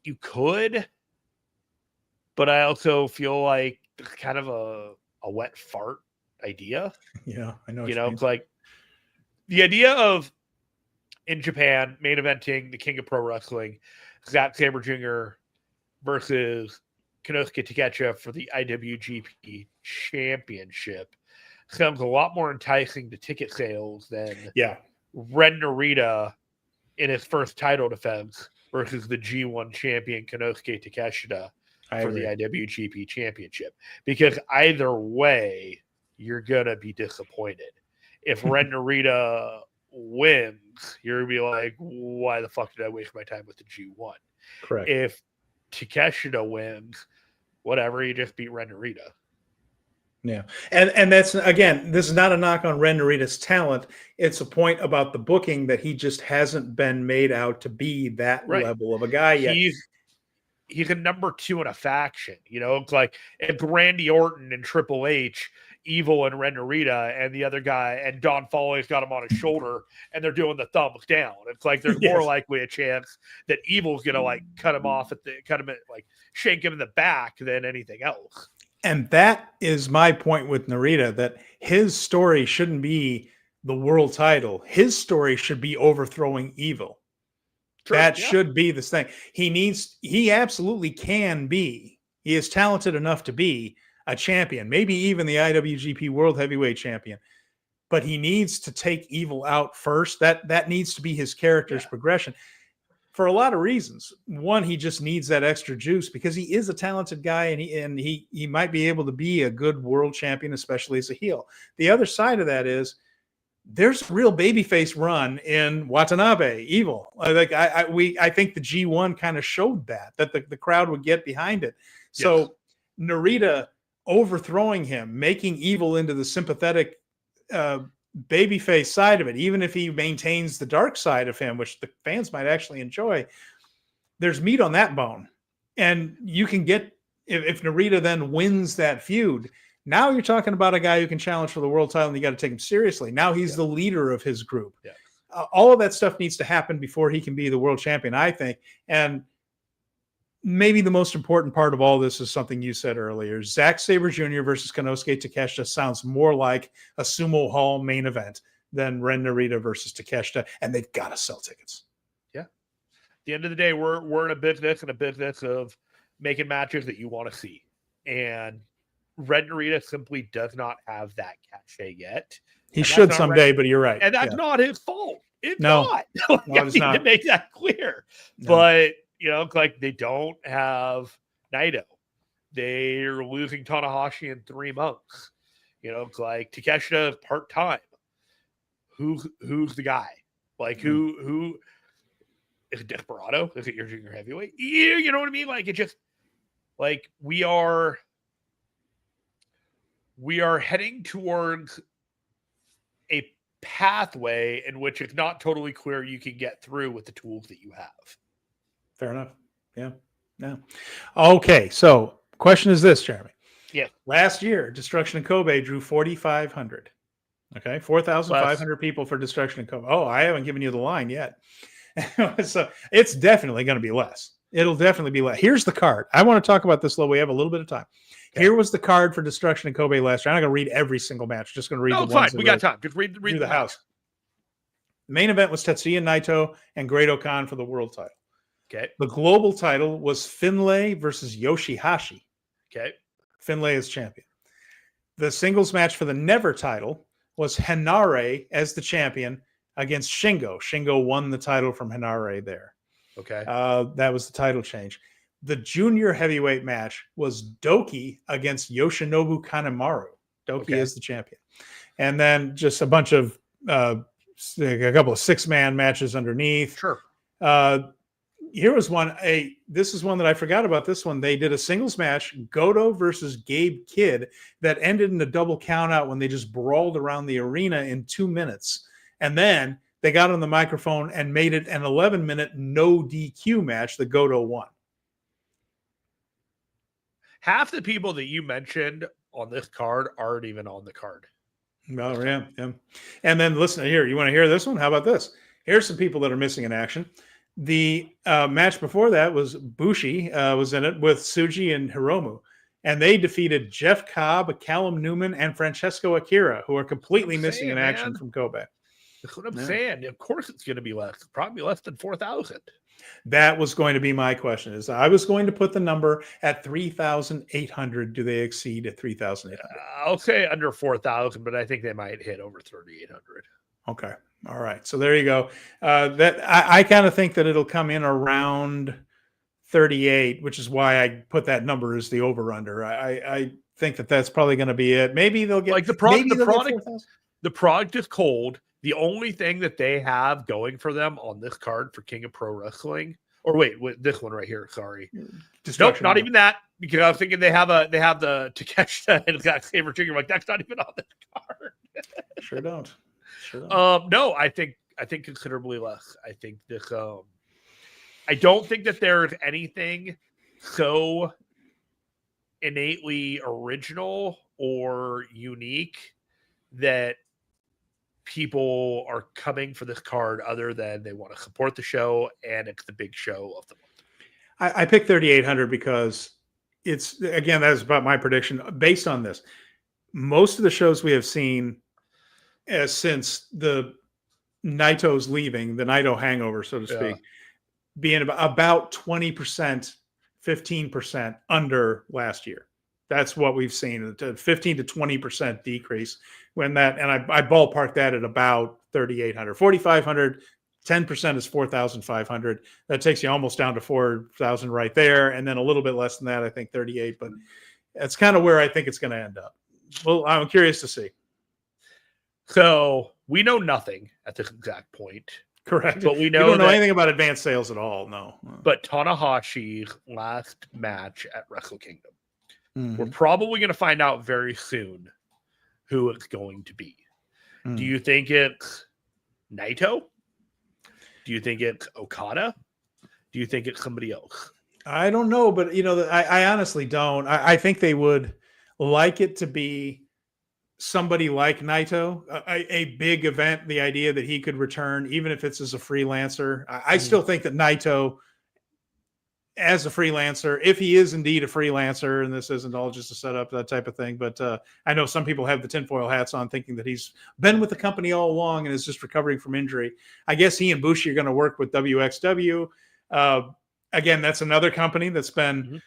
You could, but I also feel like it's kind of a wet fart idea. Yeah, I know. It's like the idea of in Japan main eventing the King of Pro Wrestling, Zack Sabre Jr. versus Konosuke Takeshita for the IWGP Championship sounds a lot more enticing to ticket sales than Ren Narita in his first title defense versus the G1 champion Konosuke Takeshita for the IWGP Championship. Because either way, you're going to be disappointed. If Ren Narita wins, you're going to be like, why the fuck did I waste my time with the G1? Correct. If Takeshita wins, whatever, you just beat Ren Narita. Yeah. And that's, again, this is not a knock on Ren Narita's talent. It's a point about the booking that he just hasn't been made out to be that level of a guy yet. He's a number 2 in a faction. It's like if Randy Orton and Triple H, Evil and Ren Narita, and the other guy, and Don Foley's got him on his shoulder, and they're doing the thumbs down. It's like there's more likely a chance that Evil's gonna like cut him shank him in the back than anything else. And that is my point with Narita, that his story shouldn't be the world title. His story should be overthrowing Evil. True, that should be this thing. He absolutely can be. He is talented enough to be a champion, maybe even the IWGP World Heavyweight Champion. But he needs to take Evil out first. That needs to be his character's progression. for a lot of reasons. One, he just needs that extra juice because he is a talented guy, and he might be able to be a good world champion, especially as a heel. The other side of that is there's a real babyface run in Watanabe, Evil. I think the G1 kind of showed that the crowd would get behind it. So Yes. Narita overthrowing him, making Evil into the sympathetic babyface side of it, even if he maintains the dark side of him, which the fans might actually enjoy, there's meat on that bone. And you can get, if Narita then wins that feud, now you're talking about a guy who can challenge for the world title, and you got to take him seriously. Now he's the leader of his group. Yeah. All of that stuff needs to happen before he can be the world champion, I think. And maybe the most important part of all this is something you said earlier. Zack Sabre Jr. versus Konosuke Takeshita sounds more like a Sumo Hall main event than Ren Narita versus Takeshita, and they've got to sell tickets. Yeah. At the end of the day, we're in a business of making matches that you want to see. And Ren Narita simply does not have that cachet yet. He should someday, but you're right. And that's not his fault. It's no. not. No, it's not. To make that clear. No. But, like they don't have Naito. They're losing Tanahashi in 3 months. It's like Takeshita is part-time. Who's the guy? Like who is it? Desperado? Is it your junior heavyweight? You know what I mean? Like it just like we are heading towards a pathway in which it's not totally clear you can get through with the tools that you have. Fair enough. Yeah. No. Okay. So question is this, Jeremy. Yeah. Last year, Destruction in Kobe drew 4,500. Okay. 4,500 people for Destruction in Kobe. Oh, I haven't given you the line yet. So it's definitely going to be less. It'll definitely be less. Here's the card. I want to talk about this, though. We have a little bit of time. Okay. Here was the card for Destruction in Kobe last year. I'm not going to read every single match. Just going to read the ones. Fine. We got time. Just read the house. The main event was Tetsuya Naito and Great-O-Khan for the world title. Okay. The global title was Finlay versus Yoshihashi. Okay. Finlay is champion. The singles match for the Never title was Henare as the champion against Shingo. Shingo won the title from Henare there. Okay. That was the title change. The junior heavyweight match was Doki against Yoshinobu Kanemaru. Doki is the champion. And then just a bunch of a couple of 6-man matches underneath. Sure. Here was one. This is one that I forgot about. This one, they did a singles match, Goto versus Gabe Kidd, that ended in a double countout when they just brawled around the arena in 2 minutes. And then they got on the microphone and made it an 11-minute no DQ match that Goto won. Half the people that you mentioned on this card aren't even on the card. Oh, yeah. And then listen here. You want to hear this one? How about this? Here's some people that are missing in action. The match before that was Bushi was in it with Tsuji and Hiromu, and they defeated Jeff Cobb, Callum Newman, and Francesco Akira, who are completely missing in action from Kobe. That's what I'm saying. Of course, it's going to be less. Probably less than 4,000. That was going to be my question. Is I was going to put the number at 3,800. Do they exceed at 3,800? I'll say under 4,000, but I think they might hit over 3,800. Okay. All right. So there you go. That I kind of think that it'll come in around 38, which is why I put that number as the over-under. I think that that's probably going to be it. Maybe they'll get like the product is cold. The only thing that they have going for them on this card for King of Pro Wrestling, or wait, this one right here. Sorry, nope, not even that. Because I was thinking they have the Takeshita and Zack Sabre Jr. Like that's not even on this card. Sure don't. No, I think considerably less. I think this. I don't think that there's anything so innately original or unique that people are coming for this card other than they want to support the show and it's the big show of the month. I picked 3,800 because it's, again, that's about my prediction based on this. Most of the shows we have seen since the Naito's leaving, the Naito hangover, so to speak, being about 20%, 15% under last year. That's what we've seen, a 15 to 20% decrease when that, and I ballparked that at about 3,800, 4,500 10% is 4,500. That takes you almost down to 4,000 right there. And then a little bit less than that, I think 38, but that's kind of where I think it's going to end up. Well, I'm curious to see. So we know nothing at this exact point. Correct. But we don't know anything about advanced sales at all. No. But Tanahashi's last match at Wrestle Kingdom, Mm-hmm. we're probably going to find out very soon who it's going to be. Mm. Do you think it's Naito? Do you think it's Okada? Do you think it's somebody else? I don't know, but I honestly don't. I think they would like it to be somebody like Naito, a big event, the idea that he could return, even if it's as a freelancer. I still think that Naito, as a freelancer, if he is indeed a freelancer, and this isn't all just a setup, that type of thing, but I know some people have the tinfoil hats on thinking that he's been with the company all along and is just recovering from injury. I guess he and Bushi are going to work with WXW. Again, that's another company that's been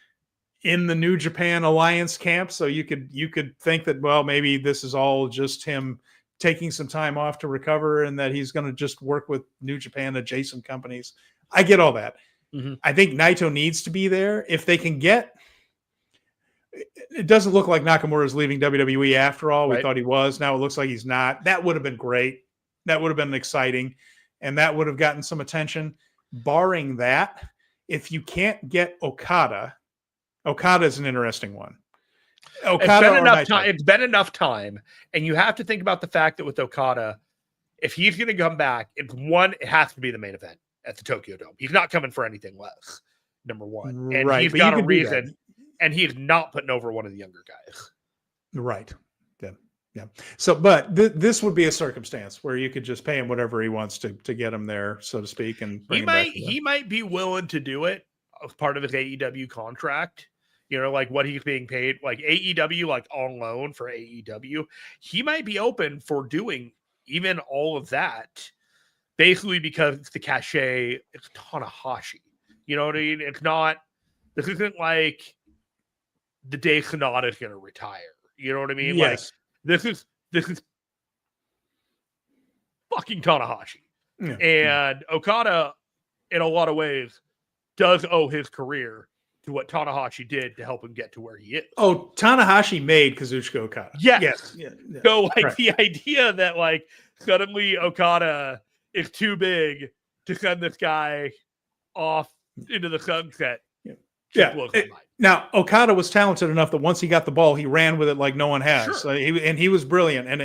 in the New Japan Alliance camp. So you could think that, well, maybe this is all just him taking some time off to recover and that he's going to just work with New Japan adjacent companies. I get all that. I think Naito needs to be there. If they can get, it doesn't look like Nakamura is leaving WWE after all. We thought he was. Now it looks like he's not. That would have been great. That would have been exciting. And that would have gotten some attention. Barring that, if you can't get Okada is an interesting one. It's been enough time, and you have to think about the fact that with Okada, if he's going to come back, it has to be the main event at the Tokyo Dome. He's not coming for anything less. Number one, and he's got a reason, and he's not putting over one of the younger guys. Right. Yeah. So, but this would be a circumstance where you could just pay him whatever he wants to get him there, so to speak, and bring him back. He might be willing to do it as part of his AEW contract. Like what he's being paid, like AEW, like on loan for AEW. He might be open for doing even all of that, basically because it's the cachet. It's Tanahashi. You know what I mean? This isn't like the day Sonata is going to retire. You know what I mean? Yes. Like this is fucking Tanahashi. Yeah. And Okada, in a lot of ways, does owe his career to what Tanahashi did to help him get to where he is. Oh, Tanahashi made Kazuchika Okada. Yes. Yeah. So the idea that like suddenly Okada is too big to send this guy off into the sunset. Now Okada was talented enough that once he got the ball, he ran with it like no one has. Sure. So he was brilliant. And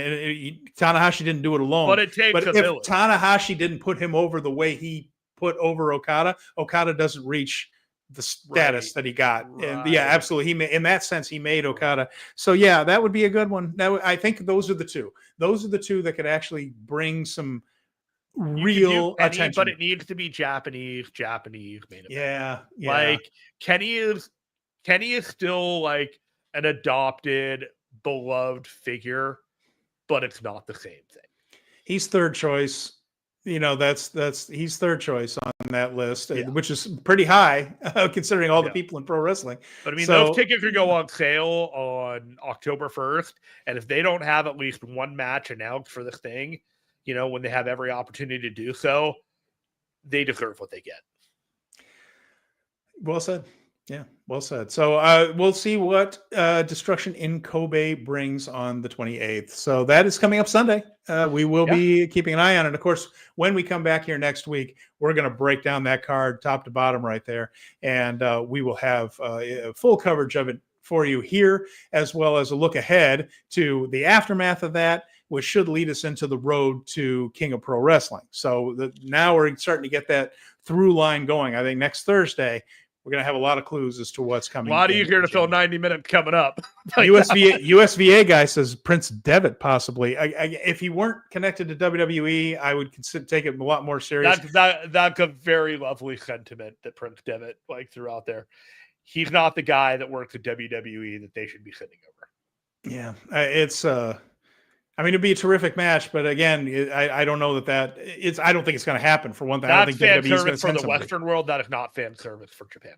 Tanahashi didn't do it alone. But it takes a village. Tanahashi didn't put him over the way he put over Okada, Okada doesn't reach the status that he got. And yeah, absolutely. In that sense, he made Okada. So yeah, that would be a good one. I think those are the two. Those are the two that could actually bring some real attention. But it needs to be Japanese main event. Yeah. Like Kenny is still like an adopted, beloved figure, but it's not the same thing. He's third choice. He's third choice on that list, which is pretty high considering all the people in pro wrestling. But I mean, those tickets could go on sale on October 1st. And if they don't have at least one match announced for this thing, when they have every opportunity to do so, they deserve what they get. Well said. Yeah, well said. So we'll see what Destruction in Kobe brings on the 28th. So that is coming up Sunday. We will be keeping an eye on it. Of course, when we come back here next week, we're going to break down that card top to bottom right there. And we will have full coverage of it for you here, as well as a look ahead to the aftermath of that, which should lead us into the road to King of Pro Wrestling. So now we're starting to get that through line going. I think next Thursday, we're going to have a lot of clues as to what's coming. A lot easier to fill 90 minutes coming up. USVA guy says Prince Devitt possibly. If he weren't connected to WWE, I would take it a lot more serious. That's a very lovely sentiment that Prince Devitt threw out there. He's not the guy that works at WWE that they should be sitting over. Yeah, it's it'd be a terrific match, but again, I don't know that it's. I don't think it's going to happen. For one thing, I don't think WWE is going to for the Western world. That is not fan service for Japan.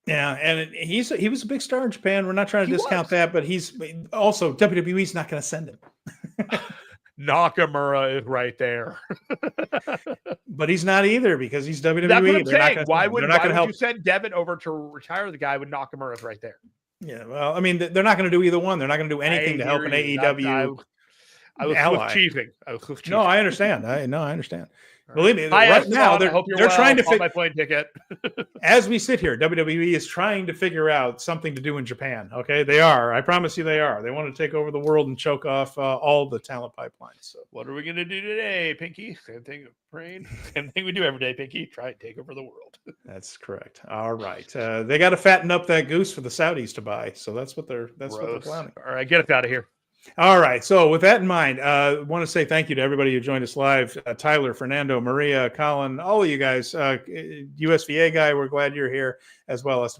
Yeah, and he was a big star in Japan. We're not trying to discount that, but he's also WWE's not going to send him. Nakamura is right there. But he's not either because he's WWE. That's what I'm They're not saying. gonna, Why they're would not going to help. you send Devin over to retire the guy when Nakamura's right there? Yeah, well, I mean, they're not going to do either one. They're not going to do anything to help an AEW. I was ally. cheesing. No, I understand. I understand. Believe me, Hi, right now I hope you're they're well. trying to Bought my plane ticket. as we sit here, WWE is trying to figure out something to do in Japan. Okay, they are. I promise you, they are. They want to take over the world and choke off all the talent pipelines. So, what are we gonna do today, Pinky? Same thing, brain. Same thing we do every day, Pinky. Try and take over the world. that's correct. All right, they got to fatten up that goose for the Saudis to buy. So that's what they're planning. All right, get us out of here. All right. So with that in mind, I want to say thank you to everybody who joined us live. Tyler, Fernando, Maria, Colin, all of you guys, USVA guy, we're glad you're here, as well as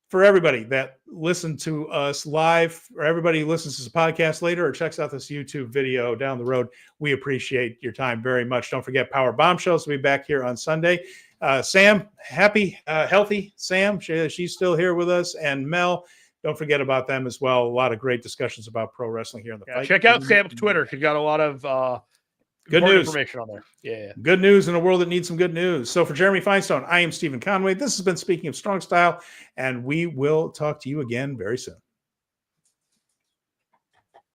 for everybody that listened to us live, or everybody who listens to this podcast later or checks out this YouTube video down the road. We appreciate your time very much. Don't forget Power Bombshells will be back here on Sunday. Sam, happy, healthy Sam. She's still here with us. And Mel, don't forget about them as well. A lot of great discussions about pro wrestling here in the fight. Check out Sam's Twitter. She's got a lot of good news information on there. Yeah. Good news in a world that needs some good news. So for Jeremy Finestone, I am Steven Conway. This has been Speaking of Strong Style, and we will talk to you again very soon.